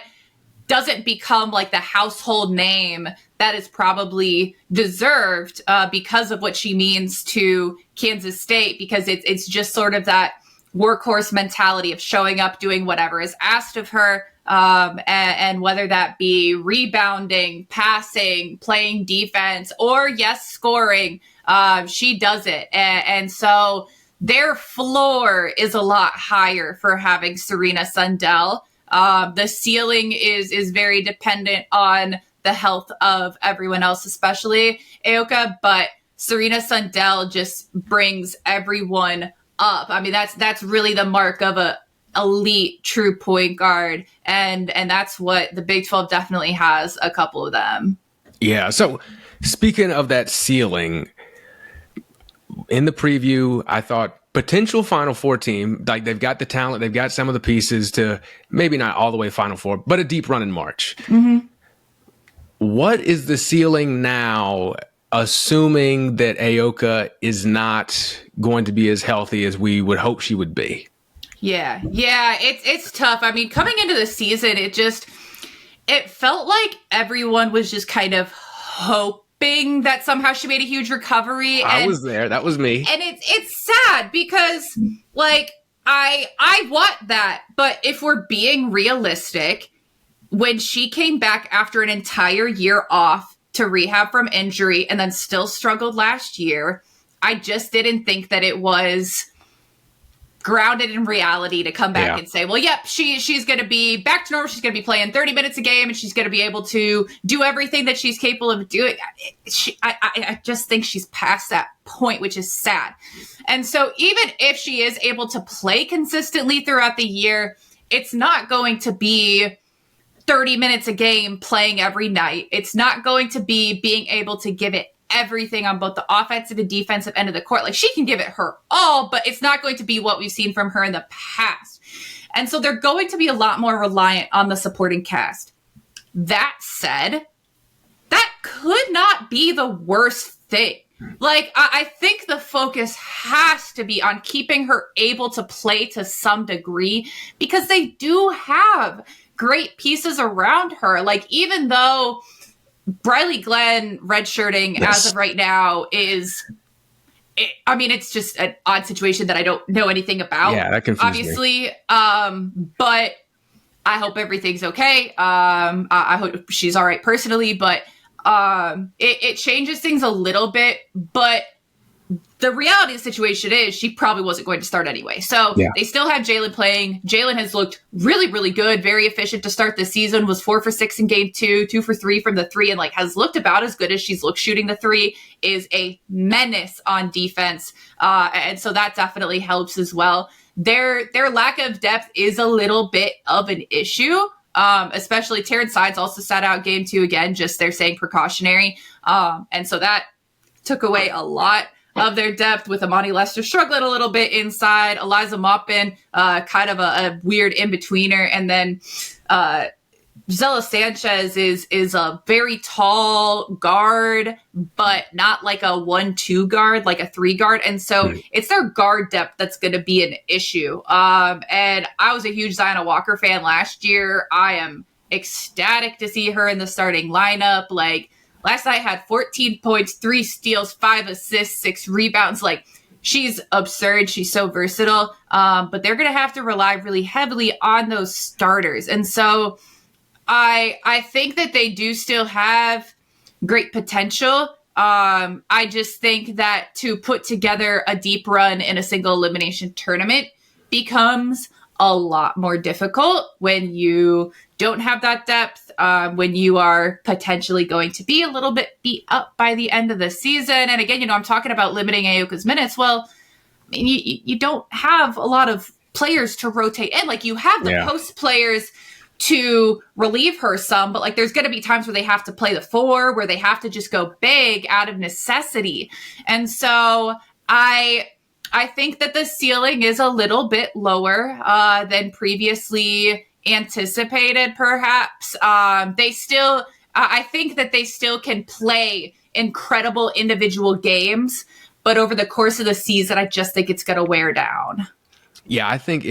doesn't become like the household name that is probably deserved because of what she means to Kansas State, because it's just sort of that workhorse mentality of showing up, doing whatever is asked of her, and whether that be rebounding, passing, playing defense, or scoring, she does it. And so their floor is a lot higher for having Serena Sundell. The ceiling is very dependent on the health of everyone else, especially Ayoka, but Serena Sundell just brings everyone up. I mean, that's really the mark of a elite true point guard, and that's what the Big 12 definitely has, a couple of them. Yeah. So speaking of that ceiling, in the preview, I thought potential Final Four team, like they've got the talent, they've got some of the pieces to maybe not all the way Final Four, but a deep run in March. Mm-hmm. What is the ceiling now, assuming that Ayoka is not going to be as healthy as we would hope she would be? Yeah, it's tough. I mean, coming into the season, it felt like everyone was just kind of hoping that somehow she made a huge recovery. I was there. That was me. And it's sad because, like, I want that. But if we're being realistic, when she came back after an entire year off to rehab from injury and then still struggled last year, I just didn't think that it was grounded in reality to come back and say, well, yep, she's going to be back to normal. She's going to be playing 30 minutes a game and she's going to be able to do everything that she's capable of doing. I just think she's past that point, which is sad. And so even if she is able to play consistently throughout the year, it's not going to be 30 minutes a game playing every night. It's not going to be being able to give it everything on both the offensive and defensive end of the court. Like, she can give it her all, but it's not going to be what we've seen from her in the past. And so they're going to be a lot more reliant on the supporting cast. That said, that could not be the worst thing. Like, I think the focus has to be on keeping her able to play to some degree, because they do have great pieces around her. Like, even though Briley Glenn redshirting as of right now it's just an odd situation that I don't know anything about. Yeah, that confuses obviously. Me. But I hope everything's okay. I hope she's all right personally, but it changes things a little bit. But the reality of the situation is she probably wasn't going to start anyway. So They still have Jalen playing. Jalen has looked really, really good, very efficient to start the season, was 4 for 6 in game 2, 2 for 3 from the 3, and has looked about as good as she's looked shooting the 3, is a menace on defense. And so that definitely helps as well. Their lack of depth is a little bit of an issue. Especially Terrence Sides also sat out game 2 again, just they're saying precautionary. And so that took away a lot of their depth, with Amani Lester struggling a little bit inside, Eliza Maupin, kind of a weird in-betweener, and then Gisela Sanchez is a very tall guard, but not like a 1-2 guard, like a 3 guard, and so it's their guard depth that's going to be an issue. And I was a huge Zion Walker fan last year. I am ecstatic to see her in the starting lineup. Like, last night had 14 points, 3 steals, 5 assists, 6 rebounds. Like, she's absurd. She's so versatile. But they're going to have to rely really heavily on those starters. And so I think that they do still have great potential. I just think that to put together a deep run in a single elimination tournament becomes a lot more difficult when you don't have that depth, when you are potentially going to be a little bit beat up by the end of the season. And again, I'm talking about limiting Ayoka's minutes. Well, I mean, you don't have a lot of players to rotate in. Like, you have the post players to relieve her some, but there's going to be times where they have to play the 4, where they have to just go big out of necessity. And so I think that the ceiling is a little bit lower than previously anticipated, perhaps. I think that they still can play incredible individual games, but over the course of the season, I just think it's going to wear down. Yeah, I think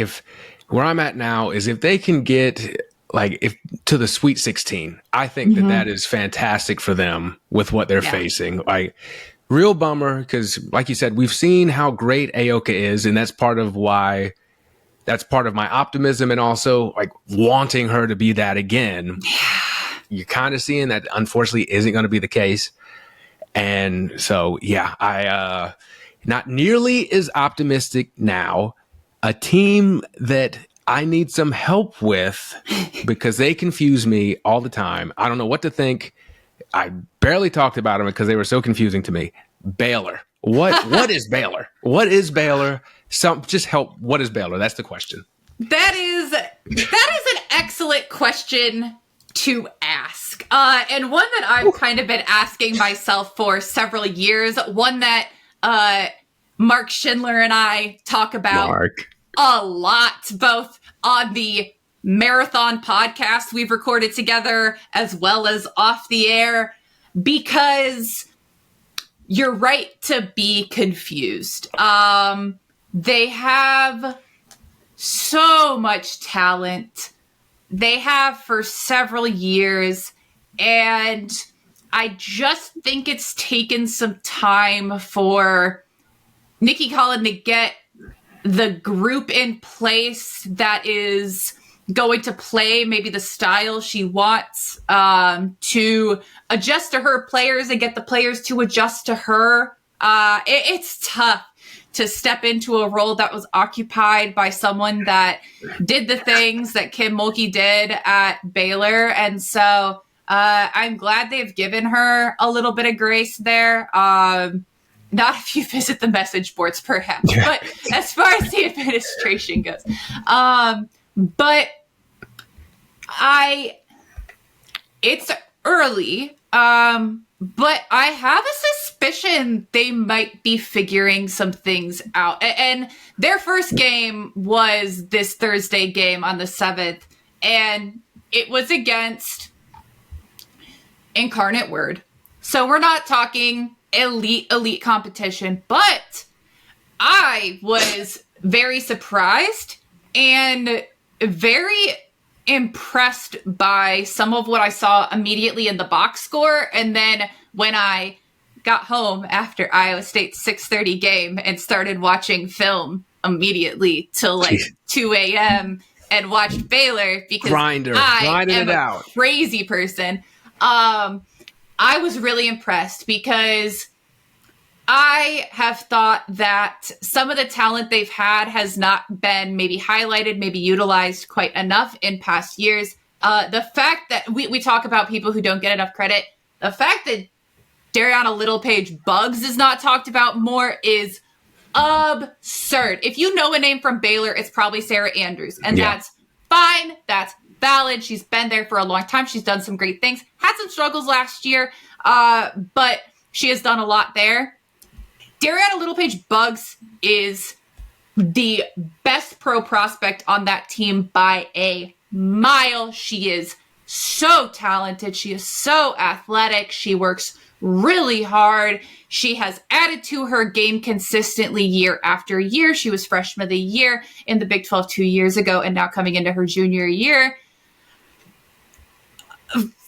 where I'm at now is if they can get to the Sweet 16, I think that is fantastic for them with what they're facing. Real bummer, because like you said, we've seen how great Ayoka is, and that's part of my optimism, and also wanting her to be that again. You're kind of seeing that unfortunately isn't going to be the case. And so, I not nearly as optimistic now. A team that I need some help with because they confuse me all the time. I don't know what to think. I barely talked about them because they were so confusing to me. Baylor. What is Baylor? What is Baylor? Just help. What is Baylor? That's the question. That is an excellent question to ask. And one that I've kind of been asking myself for several years. One that Mark Schindler and I talk about a lot, both on the marathon podcasts we've recorded together as well as off the air, because you're right to be confused. They have so much talent. They have for several years, and I just think it's taken some time for Nikki Collin to get the group in place that is going to play maybe the style she wants, to adjust to her players and get the players to adjust to her. It's tough to step into a role that was occupied by someone that did the things that Kim Mulkey did at Baylor. And so I'm glad they've given her a little bit of grace there. Not if you visit the message boards, perhaps, but as far as the administration goes. But it's early, but I have a suspicion they might be figuring some things out. And their first game was this Thursday game on the 7th, and it was against Incarnate Word. So we're not talking elite competition, but I was very surprised and very impressed by some of what I saw immediately in the box score. And then when I got home after Iowa State's 6:30 game and started watching film immediately till like 2 a.m. and watched Baylor because I am a crazy person. I was really impressed because I have thought that some of the talent they've had has not been maybe highlighted, maybe utilized quite enough in past years. The fact that we talk about people who don't get enough credit, the fact that Dariana Littlepage-Buggs is not talked about more is absurd. If you know a name from Baylor, it's probably Sarah Andrews, and that's fine. That's valid. She's been there for a long time. She's done some great things. Had some struggles last year, but she has done a lot there. Dariana Littlepage-Buggs is the best pro prospect on that team by a mile. She is so talented. She is so athletic. She works really hard. She has added to her game consistently year after year. She was freshman of the year in the Big 12 2 years ago, and now coming into her junior year.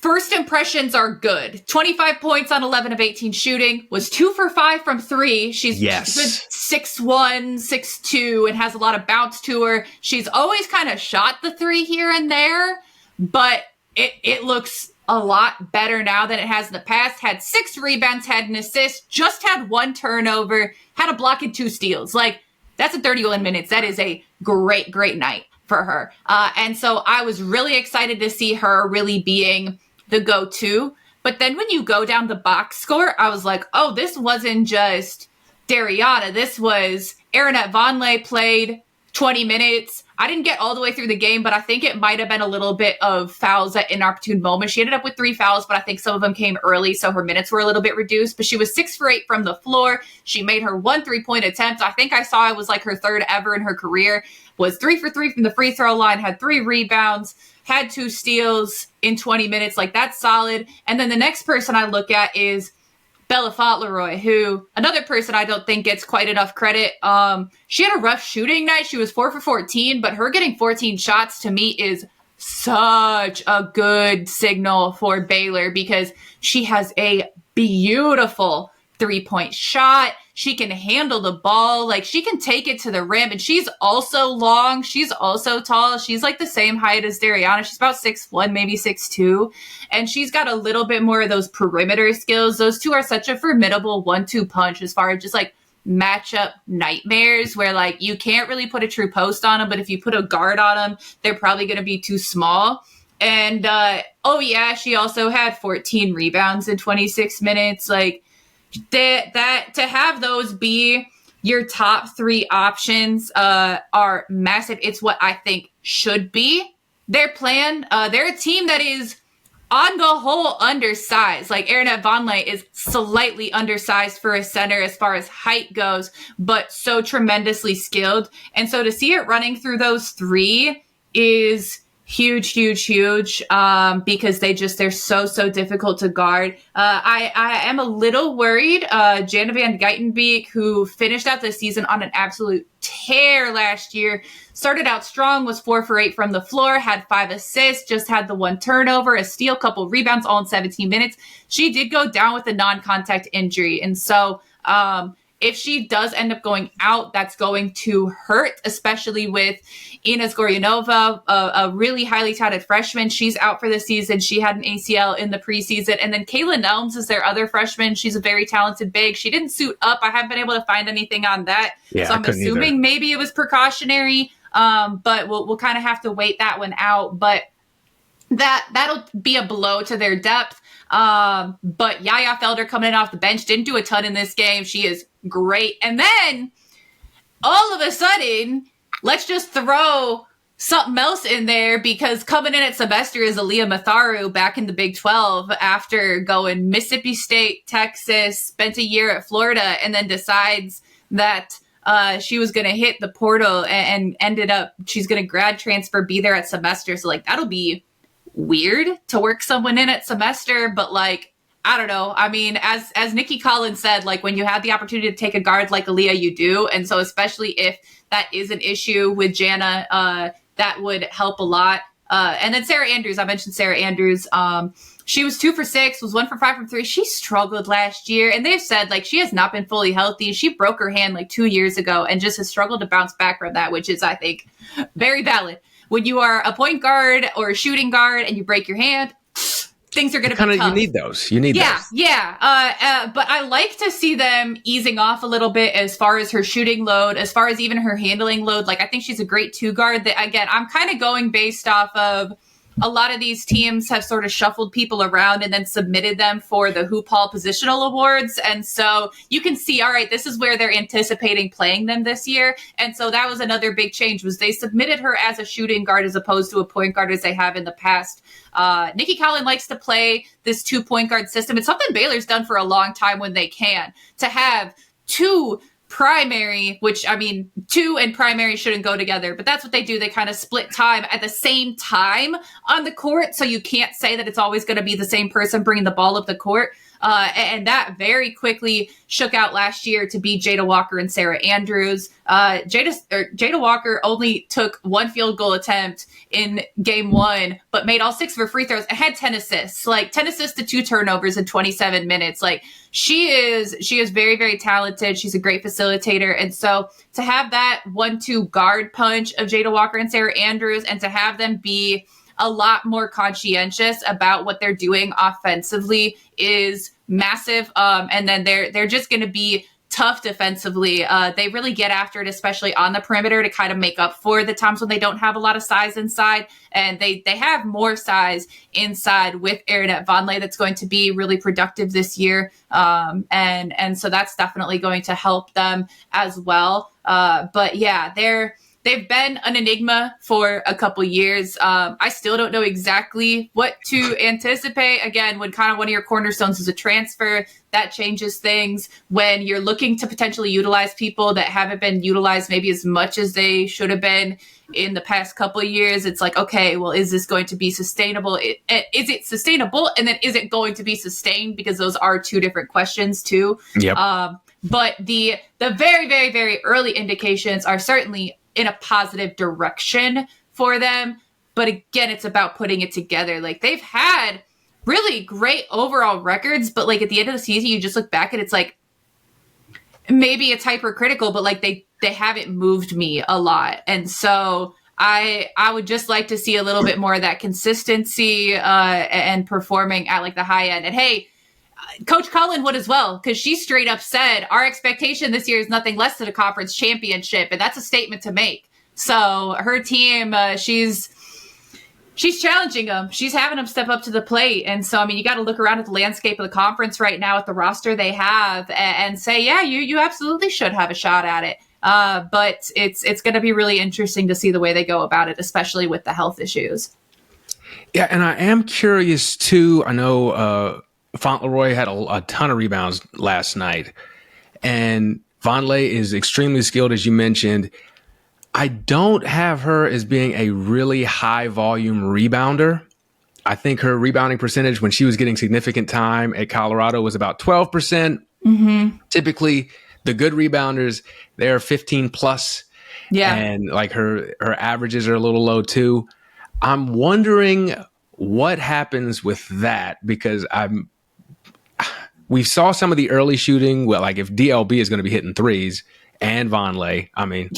First impressions are good. 25 points on 11 of 18 shooting, was 2 for 5 from 3. She's been 6'1", 6'2", and has a lot of bounce to her. She's always kind of shot the 3 here and there, but it looks a lot better now than it has in the past. Had 6 rebounds, had an assist, just had 1 turnover, had a block and 2 steals. Like, that's in 31 minutes. That is a great, great night for her. And so I was really excited to see her really being the go-to. But then when you go down the box score, I was like, oh, this wasn't just Dariana. This was Aaronette Vonleh played 20 minutes. I didn't get all the way through the game, but I think it might have been a little bit of fouls at inopportune moments. She ended up with 3 fouls, but I think some of them came early, so her minutes were a little bit reduced. But she was 6 for 8 from the floor. She made her 1 3-point attempt. I think I saw it was like her 3rd ever in her career. Was 3 for 3 from the free throw line, had 3 rebounds, had 2 steals in 20 minutes. Like, that's solid. And then the next person I look at is Bella Fauntleroy, who, another person I don't think gets quite enough credit. She had a rough shooting night. She was 4 for 14, but her getting 14 shots to me is such a good signal for Baylor because she has a beautiful 3-point shot. She can handle the ball. Like, she can take it to the rim, and she's also long. She's also tall. She's like the same height as Dariana. She's about 6'1", maybe 6'2", and she's got a little bit more of those perimeter skills. Those two are such a formidable 1-2 punch as far as just like matchup nightmares where like you can't really put a true post on them, but if you put a guard on them, they're probably going to be too small. And she also had 14 rebounds in 26 minutes. Like, that to have those be your top 3 options are massive. It's what I think should be their plan. They're a team that is on the whole undersized. Like, Aaronette Vonleh is slightly undersized for a center as far as height goes, but so tremendously skilled. And so to see it running through those 3 is Huge, because they're so difficult to guard. I am a little worried. Jana Van Geitenbeek, who finished out the season on an absolute tear last year, started out strong, was 4 for 8 from the floor, had 5 assists, just had the 1 turnover, a steal, couple rebounds, all in 17 minutes. She did go down with a non-contact injury. And so, if she does end up going out, that's going to hurt, especially with Ines Goryanova, a really highly touted freshman. She's out for the season. She had an ACL in the preseason. And then Kayla Nelms is their other freshman. She's a very talented big. She didn't suit up. I haven't been able to find anything on that. Yeah, so I'm assuming maybe it was precautionary, but we'll kind of have to wait that one out. But that'll be a blow to their depth. But Yaya Felder coming in off the bench, didn't do a ton in this game. She is great. And then all of a sudden, let's just throw something else in there, because coming in at semester is Aaliyah Matharu back in the Big 12 after going Mississippi State, Texas, spent a year at Florida, and then decides that she was going to hit the portal and ended up, she's going to grad transfer, be there at semester. So like, that'll be weird to work someone in at semester, but like, I don't know. I mean, as Nikki Collins said, like when you have the opportunity to take a guard like Aaliyah, you do. And so especially if that is an issue with Jana, that would help a lot. And then Sarah Andrews, I mentioned Sarah Andrews. She was 2 for 6, was 1 for 5 from 3. She struggled last year, and they've said like she has not been fully healthy. She broke her hand like 2 years ago and just has struggled to bounce back from that, which is, I think, very valid. When you are a point guard or a shooting guard and you break your hand, things are going to be tough. You need those. Those. Yeah. But I like to see them easing off a little bit as far as her shooting load, as far as even her handling load. Like, I think she's a great 2 guard. That, again, I'm kind of going based off of a lot of these teams have sort of shuffled people around and then submitted them for the Hoop Hall positional awards. And so you can see, all right, this is where they're anticipating playing them this year. And so that was another big change, was they submitted her as a shooting guard as opposed to a point guard as they have in the past. Nikki Collins likes to play this 2 point guard system. It's something Baylor's done for a long time when they can, to have 2 primary, which, I mean, 2 and primary shouldn't go together, but that's what they do. They kind of split time at the same time on the court, so you can't say that it's always going to be the same person bringing the ball up the court. And that very quickly shook out last year to be Jada Walker and Sarah Andrews. Jada Walker only took 1 field goal attempt in game 1, but made all 6 of her free throws and had 10 assists, like 10 assists to 2 turnovers in 27 minutes. Like, she is very, very talented. She's a great facilitator. And so to have that 1-2 guard punch of Jada Walker and Sarah Andrews, and to have them be a lot more conscientious about what they're doing offensively is massive. And then they're just going to be tough defensively. They really get after it, especially on the perimeter, to kind of make up for the times when they don't have a lot of size inside. And they have more size inside with Erinette Vonleh that's going to be really productive this year. And so that's definitely going to help them as well. But yeah, they've been an enigma for a couple years. I still don't know exactly what to anticipate. Again, when kind of one of your cornerstones is a transfer, that changes things. When you're looking to potentially utilize people that haven't been utilized maybe as much as they should have been in the past couple of years, it's like, okay, well, is this going to be sustainable? Is it sustainable? And then is it going to be sustained? Because those are 2 different questions too. Yep. But the very, very, very early indications are certainly in a positive direction for them. But again, it's about putting it together. Like, they've had really great overall records, but like at the end of the season, you just look back and it's like, maybe it's hypercritical, but like they haven't moved me a lot. And so I would just like to see a little bit more of that consistency and performing at like the high end. And hey, Coach Cullen would as well, because she straight up said, our expectation this year is nothing less than a conference championship. And that's a statement to make. So her team, she's challenging them. She's having them step up to the plate. And so, I mean, you got to look around at the landscape of the conference right now at the roster they have and say, yeah, you absolutely should have a shot at it. But it's going to be really interesting to see the way they go about it, especially with the health issues. Yeah, and I am curious too. I know Fauntleroy had a ton of rebounds last night, and Vonleh is extremely skilled, as you mentioned. I don't have her as being a really high volume rebounder. I think her rebounding percentage when she was getting significant time at Colorado was about 12%. Typically, the good rebounders, they're 15 plus. Yeah. And like her averages are a little low too. I'm wondering what happens with that, because we saw some of the early shooting. Well, like if DLB is going to be hitting threes and Vonleh, I mean,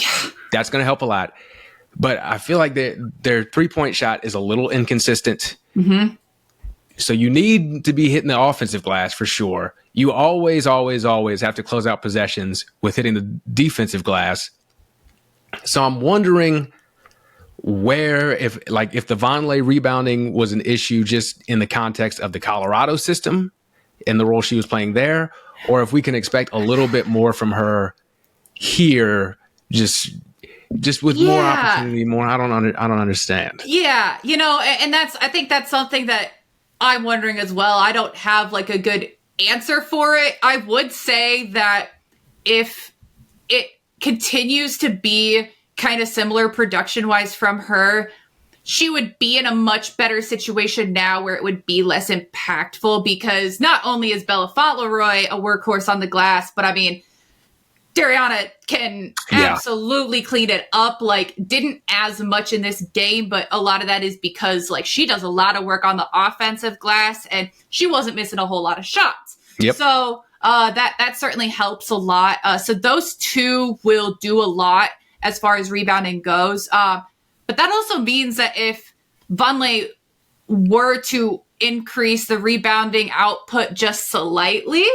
that's going to help a lot. But I feel like their 3-point shot is a little inconsistent. So you need to be hitting the offensive glass for sure. You always, always, always have to close out possessions with hitting the defensive glass. So I'm wondering where, if the Vonleh rebounding was an issue just in the context of the Colorado system and the role she was playing there, or if we can expect a little bit more from her here, just with more opportunity, more. I don't understand. Yeah, and I think that's something that I'm wondering as well. I don't have like a good answer for it. I would say that if it continues to be kind of similar production wise from her, she would be in a much better situation now where it would be less impactful, because not only is Bella Fauntleroy a workhorse on the glass, but I mean, Dariana can absolutely clean it up. Like, didn't as much in this game, but a lot of that is because like she does a lot of work on the offensive glass and she wasn't missing a whole lot of shots. Yep. So that certainly helps a lot. So those two will do a lot as far as rebounding goes. But that also means that if Vonleh were to increase the rebounding output just slightly,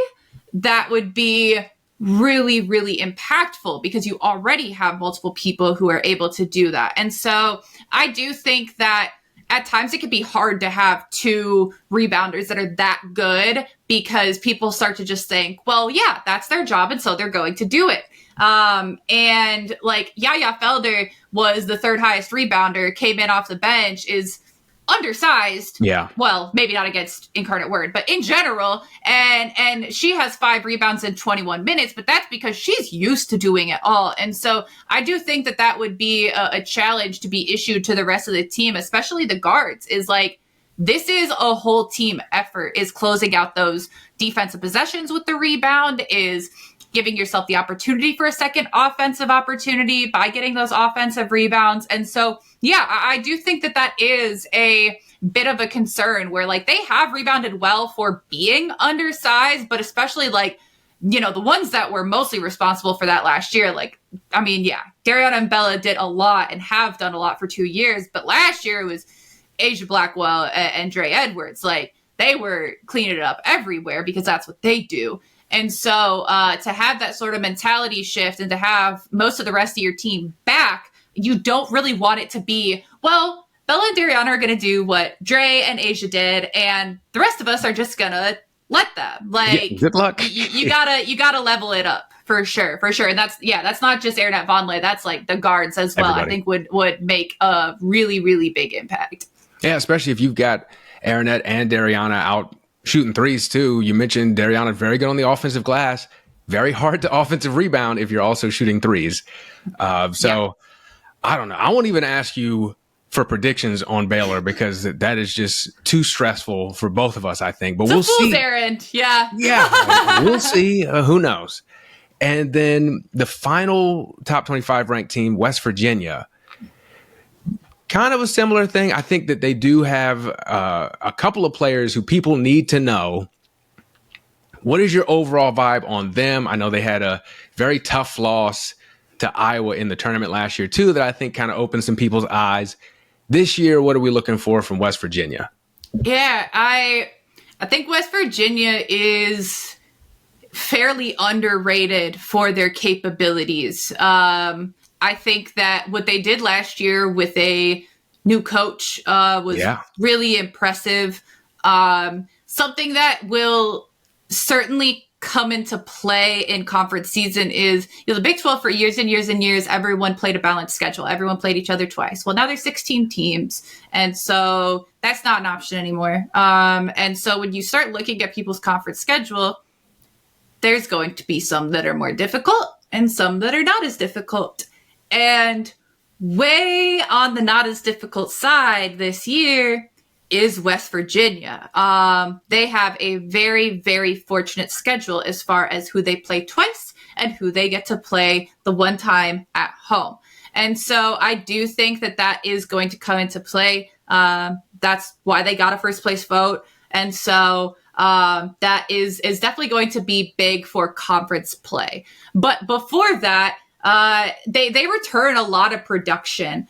that would be really, really impactful, because you already have multiple people who are able to do that. And so I do think that at times it can be hard to have two rebounders that are that good, because people start to just think, well, yeah, that's their job, and so they're going to do it. And like Yaya Felder was the third highest rebounder, came in off the bench, is undersized. Yeah. Well, maybe not against Incarnate Word, but in general. And she has 5 rebounds in 21 minutes, but that's because she's used to doing it all. And so I do think that that would be a challenge to be issued to the rest of the team, especially the guards, is like, this is a whole team effort, is closing out those defensive possessions with the rebound, is giving yourself the opportunity for a second offensive opportunity by getting those offensive rebounds. And so, yeah, I do think that that is a bit of a concern, where like they have rebounded well for being undersized, but especially like, the ones that were mostly responsible for that last year, like, I mean, yeah, Dariana and Bella did a lot and have done a lot for 2 years, but last year it was Asia Blackwell and Dre Edwards. Like, they were cleaning it up everywhere because that's what they do. And so to have that sort of mentality shift and to have most of the rest of your team back, you don't really want it to be, well, Bella and Dariana are going to do what Dre and Asia did, and the rest of us are just going to let them. Like, good luck. you gotta level it up for sure. And that's not just Aaronette Vonleh. That's like the guards as well. Everybody. I think would make a really, really big impact. Yeah, especially if you've got Aaronette and Dariana out shooting threes too. You mentioned Dariana very good on the offensive glass, very hard to offensive rebound if you're also shooting threes. I don't know. I won't even ask you for predictions on Baylor, because that is just too stressful for both of us, I think. But we'll see. Errand. Yeah. Yeah, we'll see. Who knows? And then the final top 25 ranked team, West Virginia. Kind of a similar thing. I think that they do have a couple of players who people need to know. What is your overall vibe on them? I know they had a very tough loss to Iowa in the tournament last year, too, that I think kind of opened some people's eyes. This year, what are we looking for from West Virginia? Yeah, I think West Virginia is fairly underrated for their capabilities. I think that what they did last year with a new coach was really impressive. Something that will certainly come into play in conference season is, the Big 12 for years and years and years, everyone played a balanced schedule. Everyone played each other twice. Well, now there's 16 teams. And so that's not an option anymore. And so when you start looking at people's conference schedule, there's going to be some that are more difficult and some that are not as difficult. And Way on the not as difficult side this year is West Virginia. They have a very, very fortunate schedule as far as who they play twice and who they get to play the one time at home. And so I do think that that is going to come into play. That's why they got a first place vote. And so that is definitely going to be big for conference play. But before that, they return a lot of production.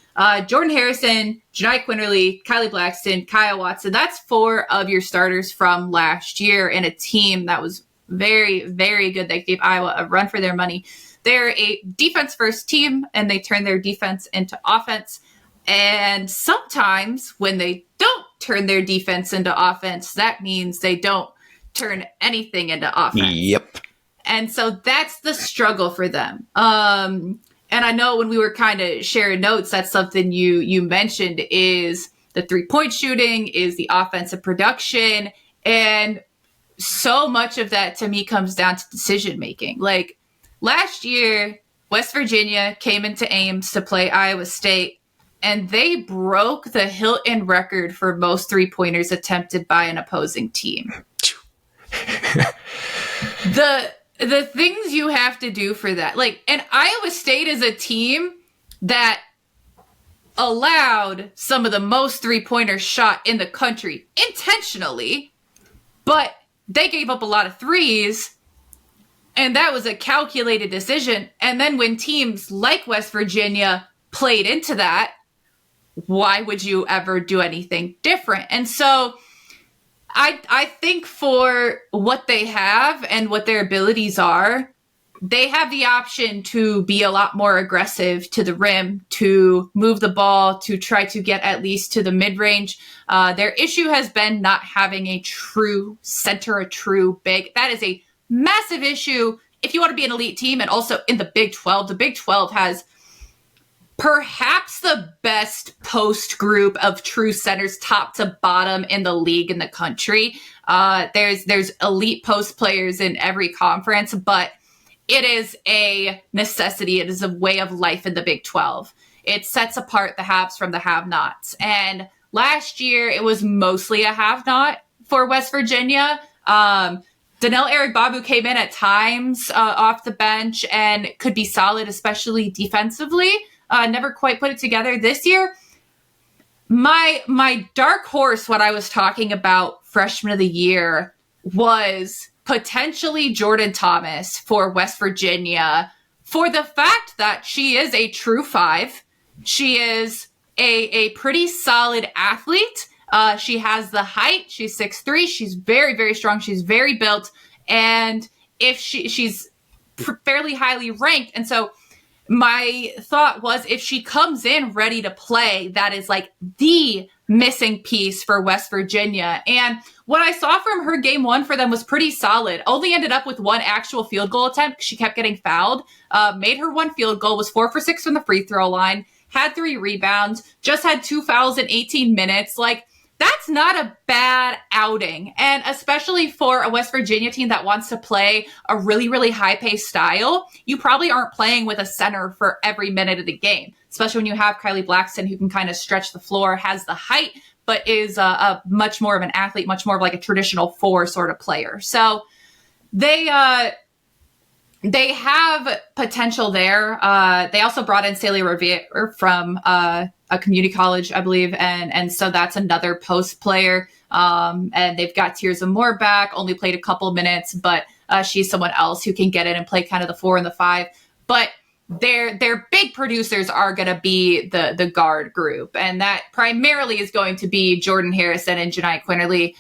Jordan Harrison, Jodi Quinterly, Kylie Blackson, Kaya Watson. That's 4 of your starters from last year in a team that was very, very good. They gave Iowa a run for their money. They're a defense-first team, and they turn their defense into offense. And sometimes when they don't turn their defense into offense, that means they don't turn anything into offense. Yep. And so that's the struggle for them. And I know when we were kind of sharing notes, that's something you mentioned is the 3-point shooting, is the offensive production. And so much of that to me comes down to decision making. Like last year, West Virginia came into Ames to play Iowa State, and they broke the Hilton record for most 3-pointers attempted by an opposing team. The things you have to do for that, like, and Iowa State is a team that allowed some of the most 3-pointers shot in the country intentionally, but they gave up a lot of threes, and that was a calculated decision. And then when teams like West Virginia played into that, why would you ever do anything different? And so I think for what they have and what their abilities are, they have the option to be a lot more aggressive to the rim, to move the ball, to try to get at least to the mid-range. Their issue has been not having a true center, a true big. That is a massive issue if you want to be an elite team. And also in the Big 12, the Big 12 has perhaps the best post group of true centers top to bottom in the league in the country. There's elite post players in every conference, but it is a necessity. It is a way of life in the Big 12. It sets apart the haves from the have-nots. And last year, it was mostly a have-not for West Virginia. Danelle Erigbabu came in at times off the bench and could be solid, especially defensively. Never quite put it together this year. My dark horse, what I was talking about freshman of the year, was potentially Jordan Thomas for West Virginia, for the fact that she is a true 5. She is a pretty solid athlete. She has the height. She's 6'3". She's very, very strong. She's very built. And if she's fairly highly ranked. And so my thought was, if she comes in ready to play, that is like the missing piece for West Virginia. And what I saw from her game 1 for them was pretty solid. Only ended up with 1 actual field goal attempt. She kept getting fouled. Made her 1 field goal, was 4 for 6 from the free throw line, had 3 rebounds, just had 2 fouls in 18 minutes. Like, that's not a bad outing. And especially for a West Virginia team that wants to play a really, really high-paced style, you probably aren't playing with a center for every minute of the game, especially when you have Kylie Blackson, who can kind of stretch the floor, has the height, but is a much more of an athlete, much more of like a traditional 4 sort of player. So they have potential there. They also brought in Celia Revere from a community college, I believe. And so that's another post player. And they've got Tirza Moore back, only played a couple minutes, but she's someone else who can get in and play kind of the 4 and the 5. But their big producers are going to be the guard group. And that primarily is going to be Jordan Harrison and Jodi Quinterly.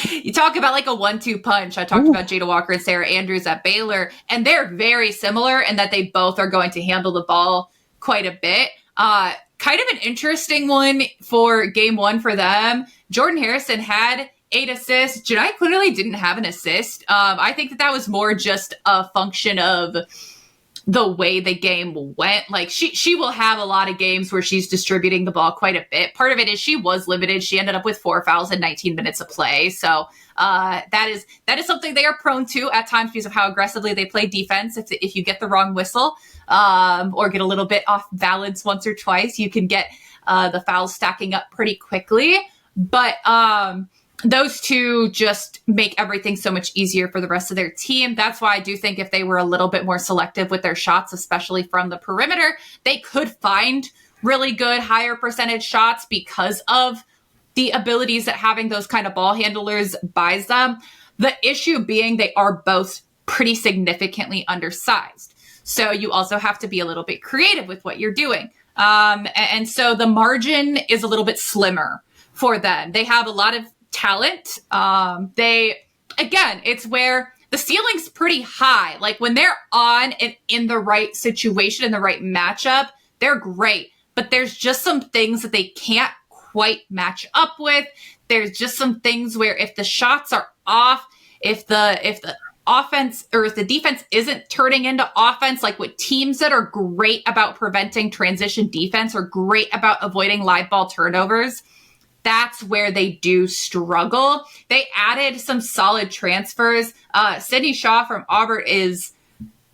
You talk about like a 1-2 punch. I talked about Jada Walker and Sarah Andrews at Baylor, and they're very similar in that they both are going to handle the ball quite a bit. Kind of an interesting one for game 1 for them. Jordan Harrison had 8 assists. Jodi Quinterly didn't have an assist. I think that was more just a function of the way the game went. Like she will have a lot of games where she's distributing the ball quite a bit. Part of it is she was limited. She ended up with 4 fouls in 19 minutes of play. So that is something they are prone to at times because of how aggressively they play defense. If you get the wrong whistle or get a little bit off balance once or twice, you can get the fouls stacking up pretty quickly. But those two just make everything so much easier for the rest of their team. That's why I do think if they were a little bit more selective with their shots, especially from the perimeter, they could find really good higher percentage shots because of the abilities that having those kind of ball handlers buys them. The issue being they are both pretty significantly undersized. So you also have to be a little bit creative with what you're doing. And so the margin is a little bit slimmer for them. They have a lot of talent. It's where the ceiling's pretty high. Like when they're on and in the right situation, in the right matchup, they're great. But there's just some things that they can't quite match up with. There's just some things where if the shots are off, if the offense or if the defense isn't turning into offense, like with teams that are great about preventing transition defense or great about avoiding live ball turnovers, that's where they do struggle. They added some solid transfers. Sydney Shaw from Auburn is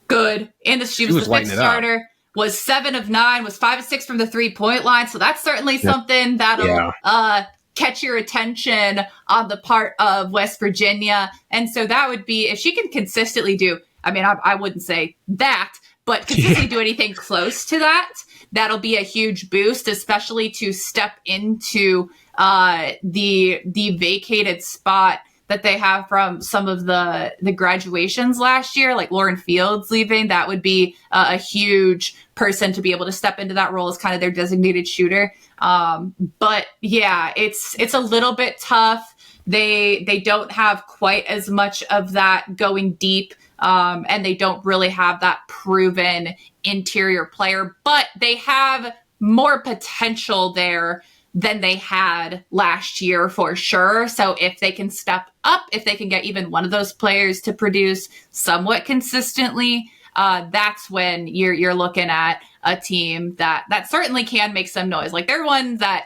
good. She was the fifth starter. Was 7 of 9. Was 5 of 6 from the 3-point line. So that's certainly something that'll catch your attention on the part of West Virginia. And so that would be if she can consistently do. I mean, I wouldn't say that, but consistently do anything close to that. That'll be a huge boost, especially to step into the vacated spot that they have from some of the graduations last year, like Lauren Fields leaving. That would be a huge person to be able to step into that role as kind of their designated shooter. But yeah, it's a little bit tough. They don't have quite as much of that going deep. And they don't really have that proven interior player, but they have more potential there than they had last year for sure. So if they can step up, if they can get even one of those players to produce somewhat consistently, that's when you're looking at a team that certainly can make some noise. Like they're one that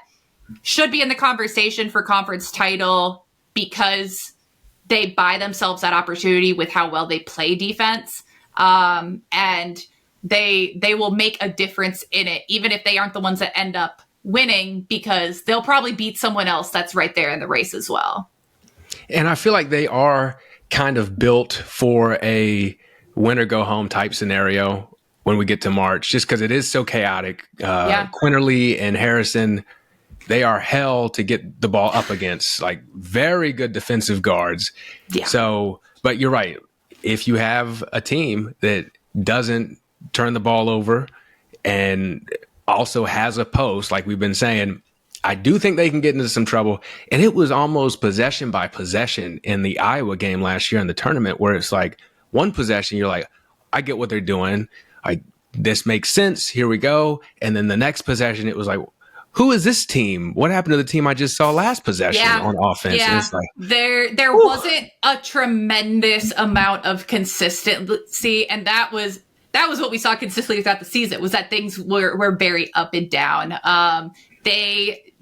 should be in the conversation for conference title because they buy themselves that opportunity with how well they play defense. And they will make a difference in it, even if they aren't the ones that end up winning, because they'll probably beat someone else that's right there in the race as well. And I feel like they are kind of built for a win or go home type scenario when we get to March, just because it is so chaotic. Quinterly and Harrison, they are hell to get the ball up against, like very good defensive guards. Yeah. So, but you're right. If you have a team that doesn't turn the ball over and also has a post, like we've been saying, I do think they can get into some trouble. And it was almost possession by possession in the Iowa game last year in the tournament, where it's like one possession, you're like, I get what they're doing. This makes sense. Here we go. And then the next possession, it was like, who is this team? What happened to the team I just saw last possession on offense? Yeah. It's like, there wasn't a tremendous amount of consistency, and that was what we saw consistently throughout the season, was that things were very up and down. They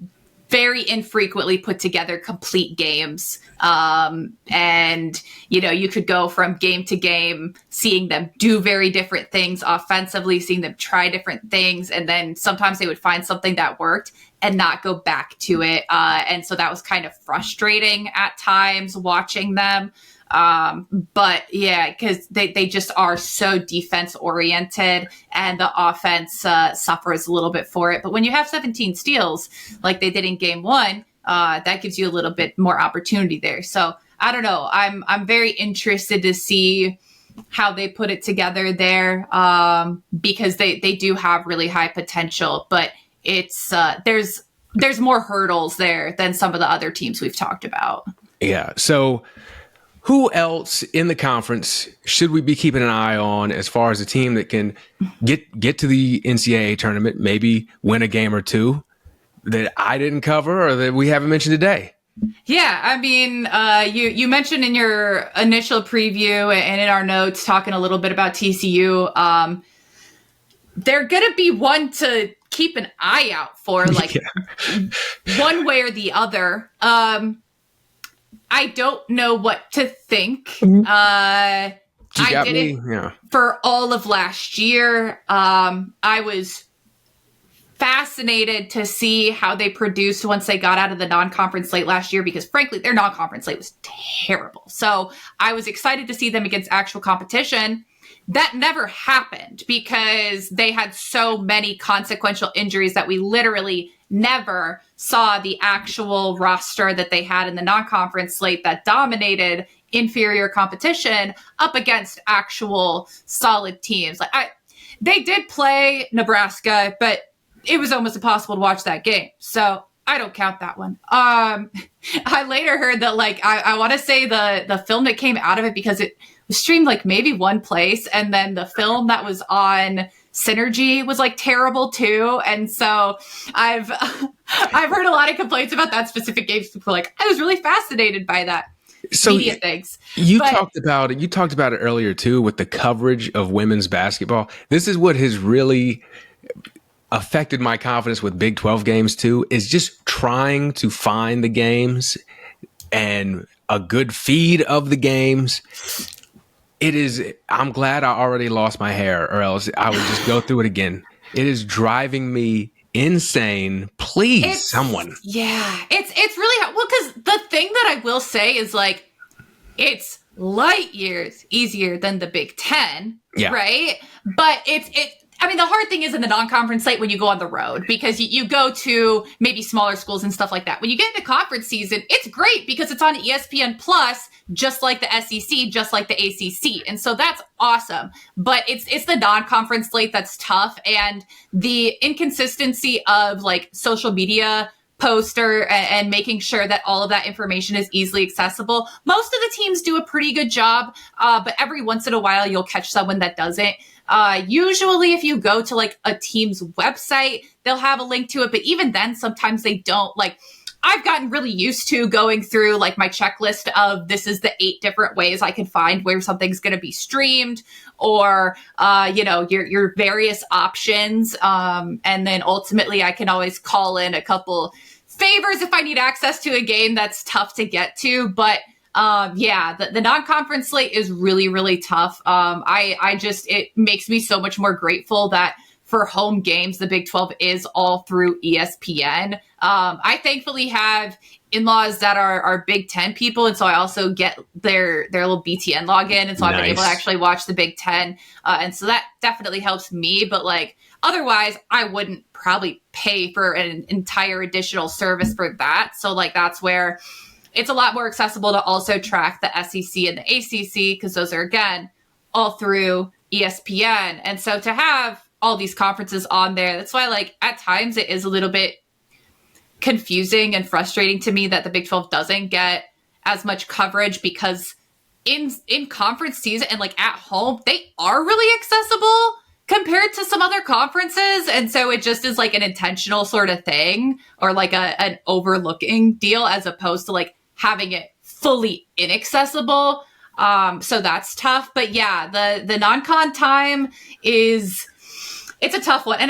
very infrequently put together complete games. And, you could go from game to game, seeing them do very different things offensively, seeing them try different things. And then sometimes they would find something that worked and not go back to it. And so that was kind of frustrating at times watching them. But yeah, because they just are so defense oriented, and the offense suffers a little bit for it. But when you have 17 steals like they did in game one, that gives you a little bit more opportunity there. So I don't know. I'm very interested to see how they put it together there, because they do have really high potential, but it's there's more hurdles there than some of the other teams we've talked about. Yeah. So who else in the conference should we be keeping an eye on as far as a team that can get to the NCAA tournament, maybe win a game or two that I didn't cover or that we haven't mentioned today? Yeah, I mean, you mentioned in your initial preview and in our notes talking a little bit about TCU. they're going to be one to keep an eye out for, like one way or the other. I don't know what to think. I didn't for all of last year. I was fascinated to see how they produced once they got out of the non-conference slate last year, because frankly, their non-conference slate was terrible. So I was excited to see them against actual competition. That never happened because they had so many consequential injuries that we literally never saw the actual roster that they had in the non-conference slate that dominated inferior competition up against actual solid teams. They did play Nebraska, but it was almost impossible to watch that game. So I don't count that one. I later heard that, I want to say the film that came out of it, because it was streamed maybe one place, and then the film that was on Synergy was terrible too. And so I've heard a lot of complaints about that specific game. People are I was really fascinated by that. So media things. You talked about it earlier too, with the coverage of women's basketball. This is what has really affected my confidence with Big 12 games too, is just trying to find the games and a good feed of the games. I'm glad I already lost my hair, or else I would just go through it again. It is driving me insane. Please, someone. Yeah, it's really hard. Well, because the thing that I will say is it's light years easier than the Big Ten, right? But the hard thing is in the non-conference slate when you go on the road, because you go to maybe smaller schools and stuff like that. When you get into conference season, it's great because it's on ESPN Plus, just like the SEC, just like the ACC. And so that's awesome. But it's the non-conference slate that's tough. And the inconsistency of social media poster and making sure that all of that information is easily accessible. Most of the teams do a pretty good job, but every once in a while you'll catch someone that doesn't. Usually if you go to a team's website, they'll have a link to it, but even then sometimes they don't. I've gotten really used to going through my checklist of this is the 8 different ways I can find where something's going to be streamed, or your various options, and then ultimately I can always call in a couple favors if I need access to a game that's tough to get to. But the non-conference slate is really, really tough. It makes me so much more grateful that for home games, the Big 12 is all through ESPN. I thankfully have in-laws that are Big 10 people, and so I also get their little BTN login, and so I've been able to actually watch the Big 10, and so that definitely helps me. But otherwise, I wouldn't probably pay for an entire additional service for that. So that's where it's a lot more accessible to also track the SEC and the ACC, because those are, again, all through ESPN. And so to have all these conferences on there, that's why at times it is a little bit confusing and frustrating to me that the Big 12 doesn't get as much coverage, because in conference season and at home, they are really accessible compared to some other conferences. And so it just is an intentional sort of thing, or an overlooking deal, as opposed to having it fully inaccessible. So that's tough. But yeah, the non-con time it's a tough one. And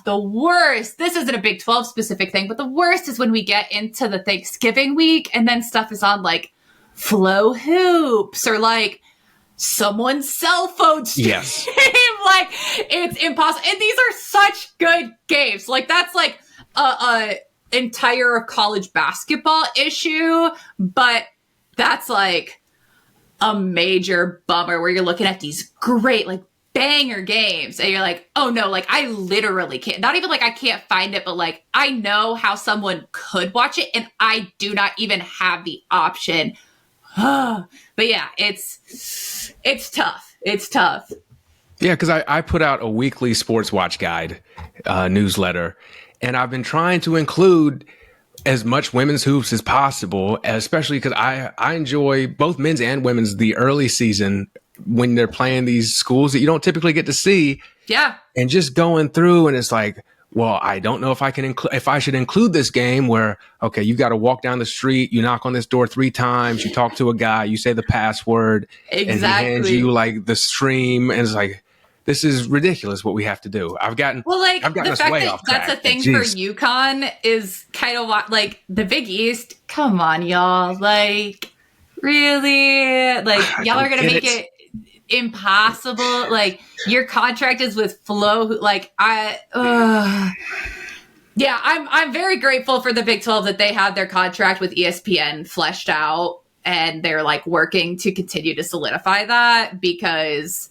the worst, this isn't a Big 12 specific thing, but the worst is when we get into the Thanksgiving week and then stuff is on Flow Hoops or someone's cell phone stream. Yes. It's impossible. And these are such good games. That's a entire college basketball issue, but that's a major bummer where you're looking at these great banger games and you're oh no, I literally can't, not even I can't find it, but I know how someone could watch it and I do not even have the option. But yeah, it's tough. It's tough. Yeah, because I put out a weekly sports watch guide newsletter, and I've been trying to include as much women's hoops as possible, especially because I enjoy both men's and women's the early season when they're playing these schools that you don't typically get to see. Yeah. And just going through, and it's well, I don't know if I should include this game where, okay, you got to walk down the street, you knock on this door 3 times, you talk to a guy, you say the password, exactly, and he hands you the stream, and it's this is ridiculous what we have to do. I've gotten the us fact way that off track. that's a thing for UConn is kind of like the Big East. Come on, y'all. Like, really? Like, y'all are going to make it impossible. Like, your contract is with Flo. Like, I'm very grateful for the Big 12 that they have their contract with ESPN fleshed out, and they're like working to continue to solidify that, because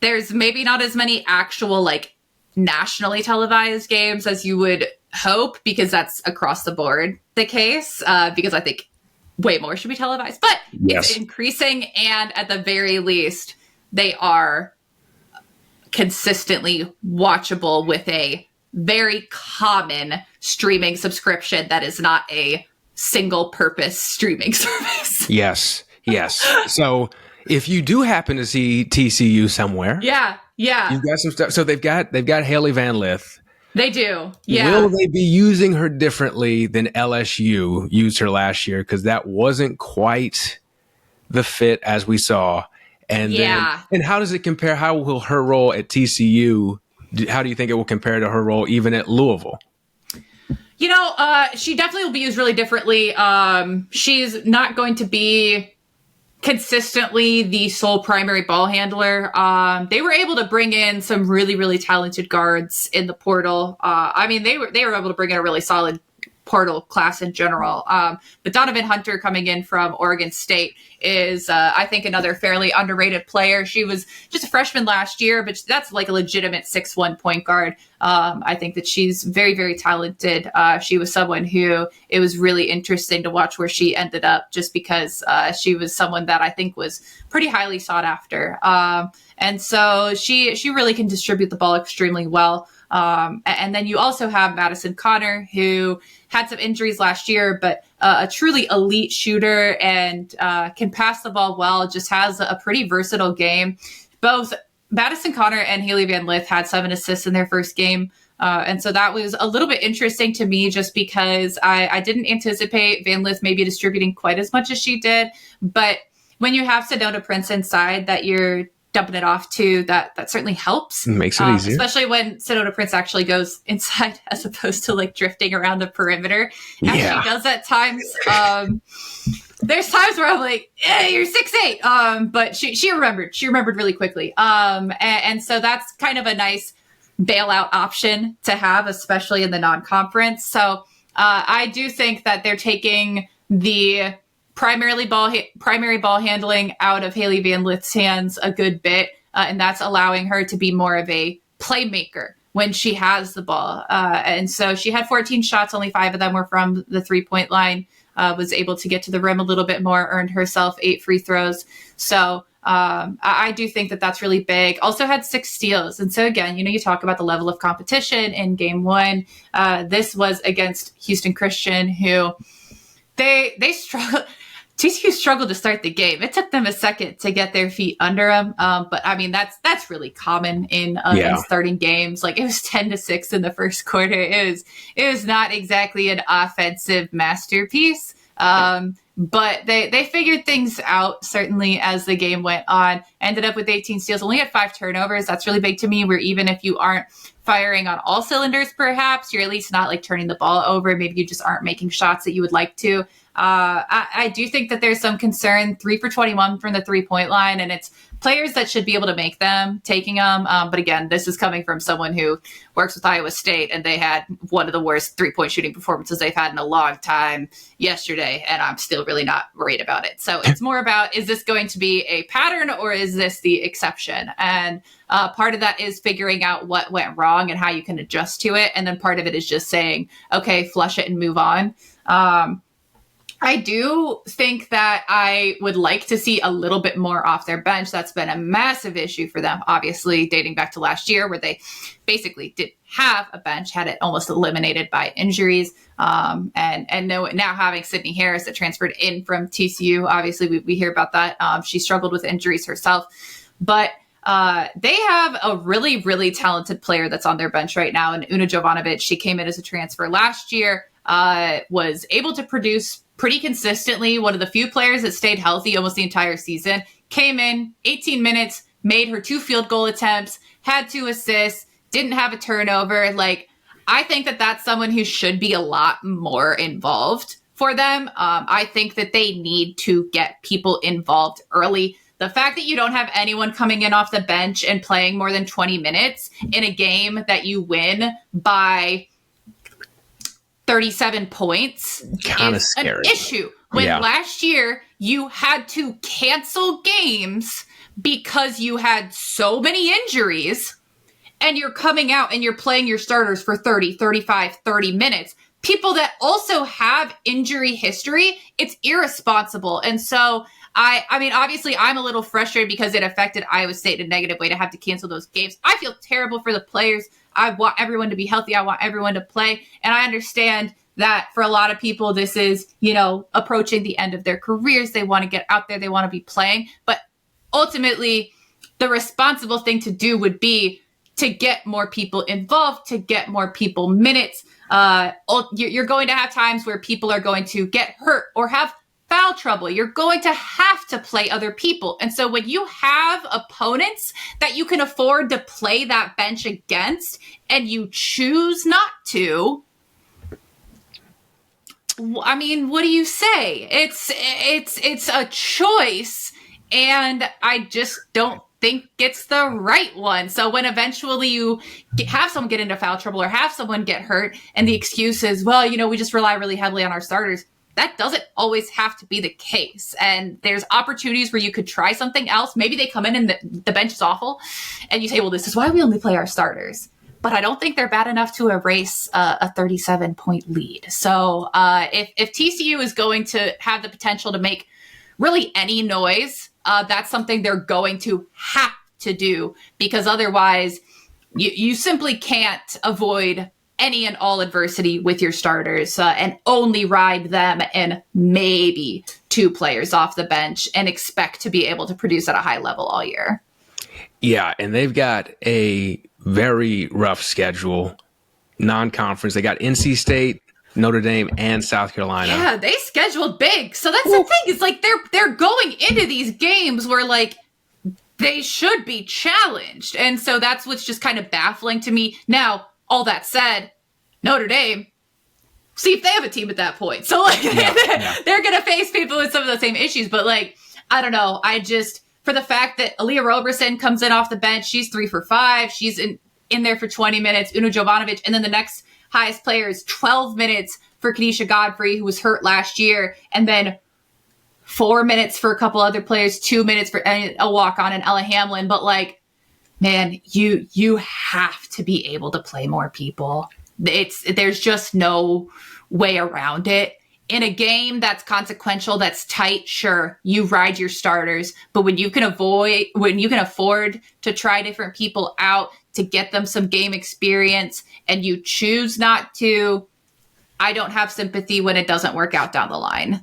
there's maybe not as many actual like nationally televised games as you would hope, because that's across the board the case, because I think way more should be televised, but It's increasing. And at the very least, they are consistently watchable with a very common streaming subscription that is not a single purpose streaming service. Yes. So if you do happen to see TCU somewhere, you've got some stuff. So they've got Haley Van Lith. They do. Yeah. Will they be using her differently than LSU used her last year? Because that wasn't quite the fit as we saw. And and how does it compare? How will her role at TCU? How do you think it will compare to her role even at Louisville? She definitely will be used really differently. She's not going to be consistently the sole primary ball handler. They were able to bring in some really, really talented guards in the portal. They were able to bring in a really solid portal class in general. But Donovan Hunter coming in from Oregon State is, I think, another fairly underrated player. She was just a freshman last year, but that's like a legitimate 6'1" point guard. I think that she's very, very talented. She was someone who it was really interesting to watch where she ended up, just because she was someone that I think was pretty highly sought after. And so she really can distribute the ball extremely well. And then you also have Madison Connor, who had some injuries last year, but a truly elite shooter and can pass the ball well, just has a pretty versatile game. Both Madison Connor and Haley Van Lith had 7 assists in their first game. And so that was a little bit interesting to me, just because I didn't anticipate Van Lith maybe distributing quite as much as she did. But when you have Sedona Prince inside that you're dumping it off to, that certainly helps. Makes it easier. Especially when Sedona Prince actually goes inside as opposed to like drifting around the perimeter. As she does at times. There's times where I'm like, hey, you're 6'8". But she remembered really quickly. And so that's kind of a nice bailout option to have, especially in the non-conference. So I do think that they're taking the primary ball handling out of Haley Van Lith's hands a good bit, and that's allowing her to be more of a playmaker when she has the ball. And so she had 14 shots, only 5 of them were from the 3-point line, was able to get to the rim a little bit more, earned herself 8 free throws. So I do think that that's really big. Also had 6 steals. And so again, you talk about the level of competition in game 1. This was against Houston Christian, who they struggled. TCU struggled to start the game. It took them a second to get their feet under them. But I mean, that's really common in starting games. Like, it was 10-6 in the first quarter. It was not exactly an offensive masterpiece. But they figured things out, certainly, as the game went on. Ended up with 18 steals, only had 5 turnovers. That's really big to me, where even if you aren't firing on all cylinders, perhaps, you're at least not like turning the ball over. Maybe you just aren't making shots that you would like to. I do think that there's some concern. 3 for 21 from the 3-point line, and it's players that should be able to make them, taking them. But again, this is coming from someone who works with Iowa State, and they had one of the worst 3-point shooting performances they've had in a long time yesterday, and I'm still really not worried about it. So it's more about, is this going to be a pattern, or is this the exception? And part of that is figuring out what went wrong and how you can adjust to it. And then part of it is just saying, okay, flush it and move on. I do think that I would like to see a little bit more off their bench. That's been a massive issue for them, obviously, dating back to last year, where they basically didn't have a bench, had it almost eliminated by injuries. And now having Sydney Harris that transferred in from TCU, obviously we hear about that. She struggled with injuries herself. But they have a really, really talented player that's on their bench right now. And Una Jovanovic, she came in as a transfer last year, was able to produce pretty consistently. One of the few players that stayed healthy almost the entire season. Came in 18 minutes, made her 2 field goal attempts, had 2 assists, didn't have a turnover. Like, I think that that's someone who should be a lot more involved for them. I think that they need to get people involved early. The fact that you don't have anyone coming in off the bench and playing more than 20 minutes in a game that you win by 37 points is an issue. When last year you had to cancel games because you had so many injuries, and you're coming out and you're playing your starters for 30, 35, 30 minutes. People that also have injury history, it's irresponsible. And so I mean, obviously I'm a little frustrated because it affected Iowa State in a negative way to have to cancel those games. I feel terrible for the players. I want everyone to be healthy. I want everyone to play. And I understand that for a lot of people, this is, approaching the end of their careers. They want to get out there. They want to be playing. But ultimately, the responsible thing to do would be to get more people involved, to get more people minutes. You're going to have times where people are going to get hurt or have foul trouble. You're going to have to play other people. And so when you have opponents that you can afford to play that bench against and you choose not to, I mean, what do you say? It's a choice, and I just don't think it's the right one. So when eventually you have someone get into foul trouble or have someone get hurt and the excuse is, well, we just rely really heavily on our starters, that doesn't always have to be the case. And there's opportunities where you could try something else. Maybe they come in and the bench is awful and you say, well, this is why we only play our starters. But I don't think they're bad enough to erase a 37-point lead. So if TCU is going to have the potential to make really any noise, that's something they're going to have to do, because otherwise you simply can't avoid any and all adversity with your starters and only ride them and maybe 2 players off the bench and expect to be able to produce at a high level all year. Yeah, and they've got a very rough schedule, non-conference. They got NC State, Notre Dame, and South Carolina. Yeah, they scheduled big. So that's the thing. It's like they're going into these games where like they should be challenged. And so that's what's just kind of baffling to me. Now, all that said, Notre Dame, see if they have a team at that point. So like they're going to face people with some of the same issues. But like, I don't know. For the fact that Aaliyah Roberson comes in off the bench, she's 3 for 5. She's in there for 20 minutes. Una Jovanovic. And then the next highest player is 12 minutes for Kenesha Godfrey, who was hurt last year. And then 4 minutes for a couple other players, 2 minutes for a walk-on and Ella Hamlin. But like, man, you have to be able to play more people. There's just no way around it. In a game that's consequential, that's tight, sure, you ride your starters. But when you can afford to try different people out to get them some game experience and you choose not to, I don't have sympathy when it doesn't work out down the line.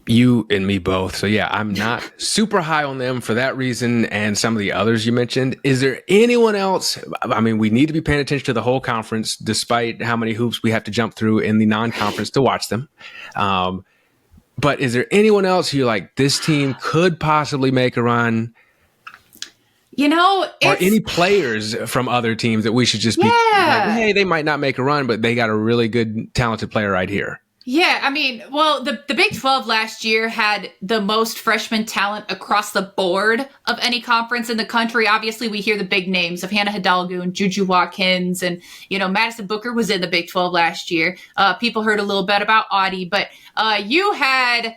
You and me both. So yeah, I'm not super high on them for that reason and some of the others you mentioned. Is there anyone else? I mean, we need to be paying attention to the whole conference, despite how many hoops we have to jump through in the non-conference to watch them. But is there anyone else who you're like, this team could possibly make a run? Or any players from other teams that we should just be like, hey, they might not make a run, but they got a really good, talented player right here. Yeah, I mean, well, the Big 12 last year had the most freshman talent across the board of any conference in the country. Obviously, we hear the big names of Hannah Hidalgo and Juju Watkins, and, Madison Booker was in the Big 12 last year. People heard a little bit about Audie, but you had,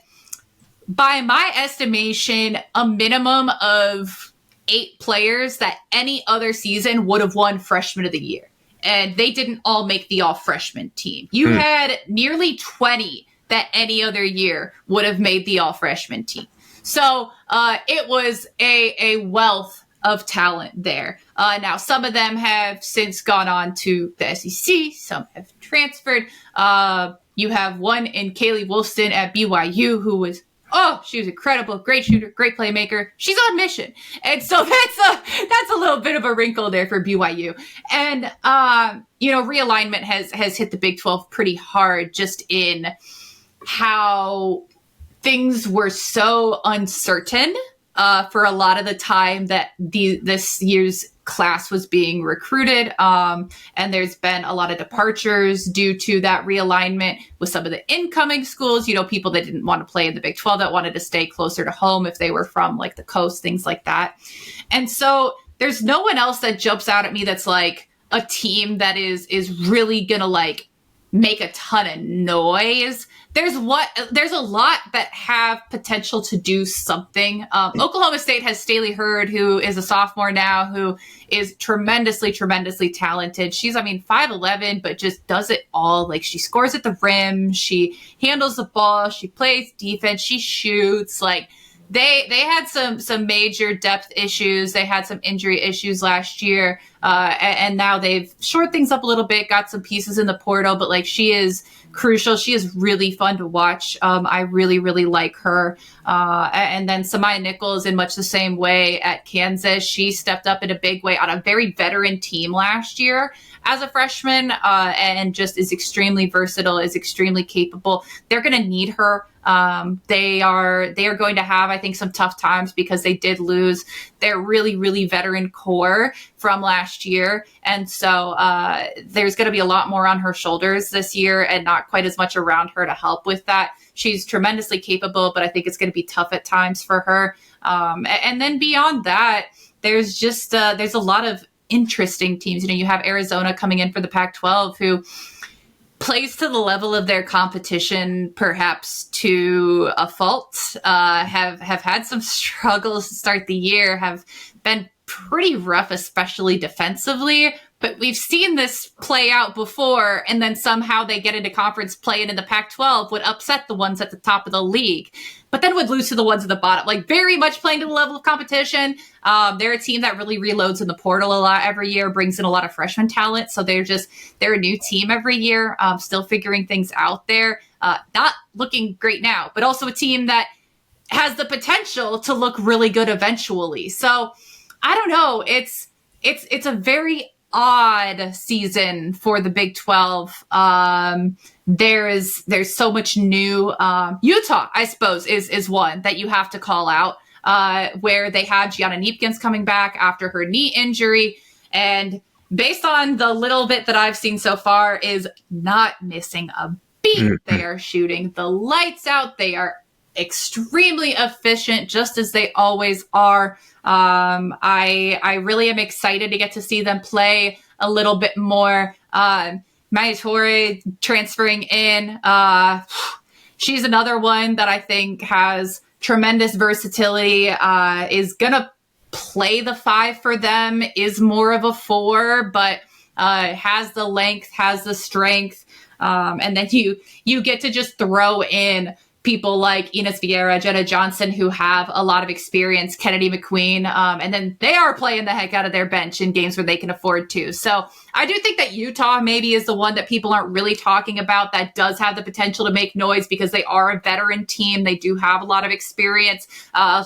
by my estimation, a minimum of 8 players that any other season would have won Freshman of the Year. And they didn't all make the all-freshman team. You had nearly 20 that any other year would have made the all-freshman team. So it was a wealth of talent there. Now, some of them have since gone on to the SEC. Some have transferred. You have one in Kaylee Wolfson at BYU who was she was incredible, great shooter, great playmaker. She's on mission. And so that's a little bit of a wrinkle there for BYU. And, realignment has hit the Big 12 pretty hard just in how things were so uncertain for a lot of the time that this year's class was being recruited. And there's been a lot of departures due to that realignment with some of the incoming schools, people that didn't want to play in the Big 12 that wanted to stay closer to home if they were from like the coast, things like that. And so there's no one else that jumps out at me that's like a team that is really going to like make a ton of noise. There's a lot that have potential to do something. Oklahoma State has Staley Hurd, who is a sophomore now, who is tremendously, tremendously talented. She's, 5'11", but just does it all. Like, she scores at the rim, she handles the ball, she plays defense, she shoots. Like, they had some major depth issues. They had some injury issues last year, and now they've shored things up a little bit, got some pieces in the portal, but like, she is crucial. She is really fun to watch. I really, really like her. And then Samaya Nichols, in much the same way at Kansas, she stepped up in a big way on a very veteran team last year as a freshman, and just is extremely versatile, is extremely capable. They're going to need her. They are going to have, I think, some tough times because they did lose their really, really veteran core from last year. And so there's going to be a lot more on her shoulders this year and not quite as much around her to help with that. She's tremendously capable, but I think it's going to be tough at times for her. And then beyond that, there's just there's a lot of interesting teams. You have Arizona coming in for the Pac-12, who plays to the level of their competition, perhaps to a fault, have had some struggles to start the year, have been pretty rough, especially defensively. But we've seen this play out before, and then somehow they get into conference play and in the Pac-12 would upset the ones at the top of the league, but then would lose to the ones at the bottom, like very much playing to the level of competition. They're a team that really reloads in the portal a lot every year, brings in a lot of freshman talent. So they're a new team every year, still figuring things out there. Not looking great now, but also a team that has the potential to look really good eventually. So I don't know. It's a very odd season for the Big 12. There's so much new. Utah, I suppose, is one that you have to call out, where they had Gianna Neepkins coming back after her knee injury, and based on the little bit that I've seen so far, is not missing a beat. They are shooting the lights out. They are extremely efficient, just as they always are. I really am excited to get to see them play a little bit more. Maya Torre transferring in. She's another one that I think has tremendous versatility, is going to play the 5 for them, is more of a 4, but has the length, has the strength. And then you get to just throw in people like Ines Vieira, Jenna Johnson, who have a lot of experience, Kennedy McQueen, and then they are playing the heck out of their bench in games where they can afford to. So I do think that Utah maybe is the one that people aren't really talking about that does have the potential to make noise because they are a veteran team. They do have a lot of experience.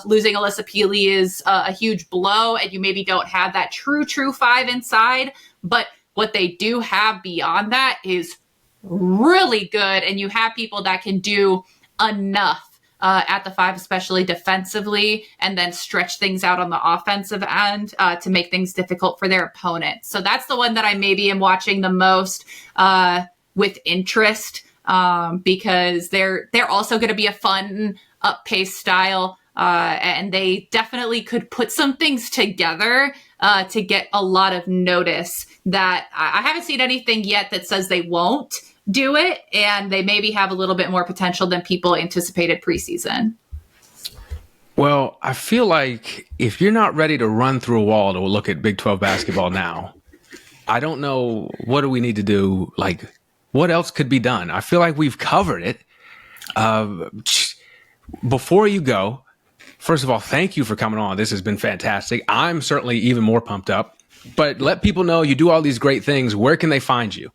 Losing Alyssa Peely is a huge blow, and you maybe don't have that true 5 inside. But what they do have beyond that is really good, and you have people that can do enough at the 5, especially defensively, and then stretch things out on the offensive end to make things difficult for their opponent. So that's the one that I maybe am watching the most with interest, because they're also going to be a fun up-paced style, and they definitely could put some things together to get a lot of notice that I haven't seen anything yet that says they won't do it, and they maybe have a little bit more potential than people anticipated preseason. Well, I feel like if you're not ready to run through a wall to look at Big 12 basketball now, I don't know, what do we need to do? Like, what else could be done? I feel like we've covered it. Before you go, first of all, thank you for coming on. This has been fantastic. I'm certainly even more pumped up, but let people know you do all these great things. Where can they find you?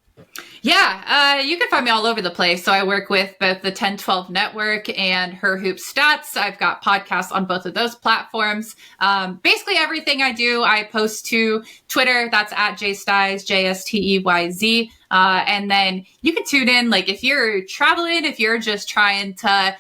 Yeah, you can find me all over the place. So I work with both the 10-12 Network and Her Hoop Stats. I've got podcasts on both of those platforms. Basically everything I do, I post to Twitter. That's at JSteyz, JSTEYZ. And then you can tune in, like if you're traveling, if you're just trying to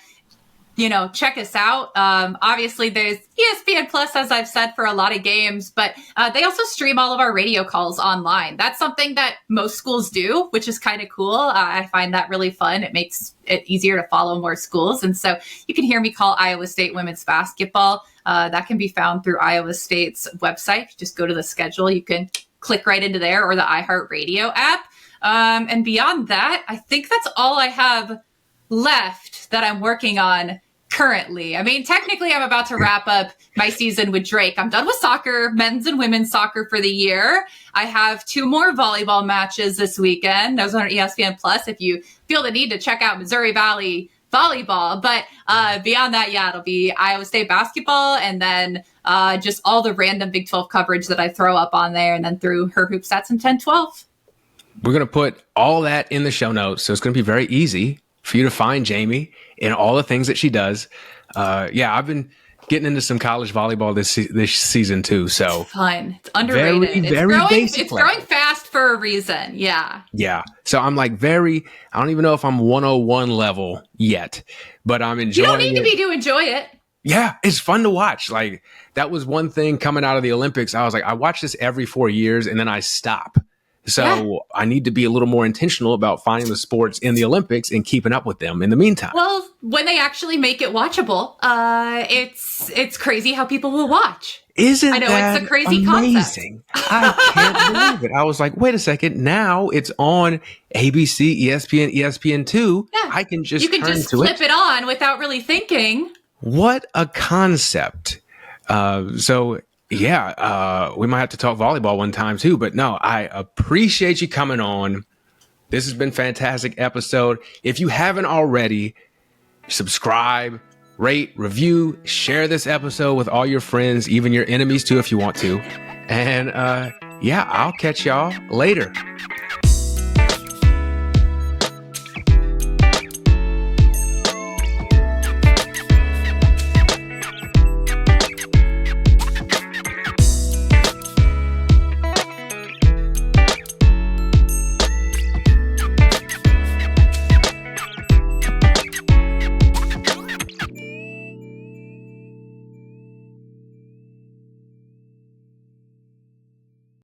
check us out. Obviously, there's ESPN Plus, as I've said, for a lot of games, but they also stream all of our radio calls online. That's something that most schools do, which is kind of cool. I find that really fun. It makes it easier to follow more schools. And so you can hear me call Iowa State women's basketball. That can be found through Iowa State's website. Just go to the schedule. You can click right into there, or the iHeartRadio app. And beyond that, I think that's all I have left that I'm working on currently. I mean, technically, I'm about to wrap up my season with Drake. I'm done with soccer, men's and women's soccer for the year. I have 2 more volleyball matches this weekend. Those are on ESPN Plus if you feel the need to check out Missouri Valley volleyball. But beyond that, it'll be Iowa State basketball, and then just all the random Big 12 coverage that I throw up on there, and then through her hoop stats in 10-12. We're going to put all that in the show notes, so it's going to be very easy for you to find Jamie and all the things that she does. I've been getting into some college volleyball this season too. So it's fun. It's underrated. It's growing fast for a reason. Yeah. Yeah. So I'm like I don't even know if I'm 101 level yet, but I'm enjoying it. You don't need to be to enjoy it. Yeah, it's fun to watch. Like, that was one thing coming out of the Olympics. I was like, I watch this every 4 years and then I stop. So I need to be a little more intentional about finding the sports in the Olympics and keeping up with them in the meantime. Well, when they actually make it watchable, it's crazy how people will watch. Isn't I know that it's a crazy amazing? concept. I can't believe it. I was like, wait a second. Now it's on ABC, ESPN, ESPN2. Yeah. I can just you can just flip it on without really thinking. What a concept. We might have to talk volleyball one time too, but no, I appreciate you coming on. This has been a fantastic episode. If you haven't already, subscribe, rate, review, share this episode with all your friends, even your enemies too, if you want to. And I'll catch y'all later.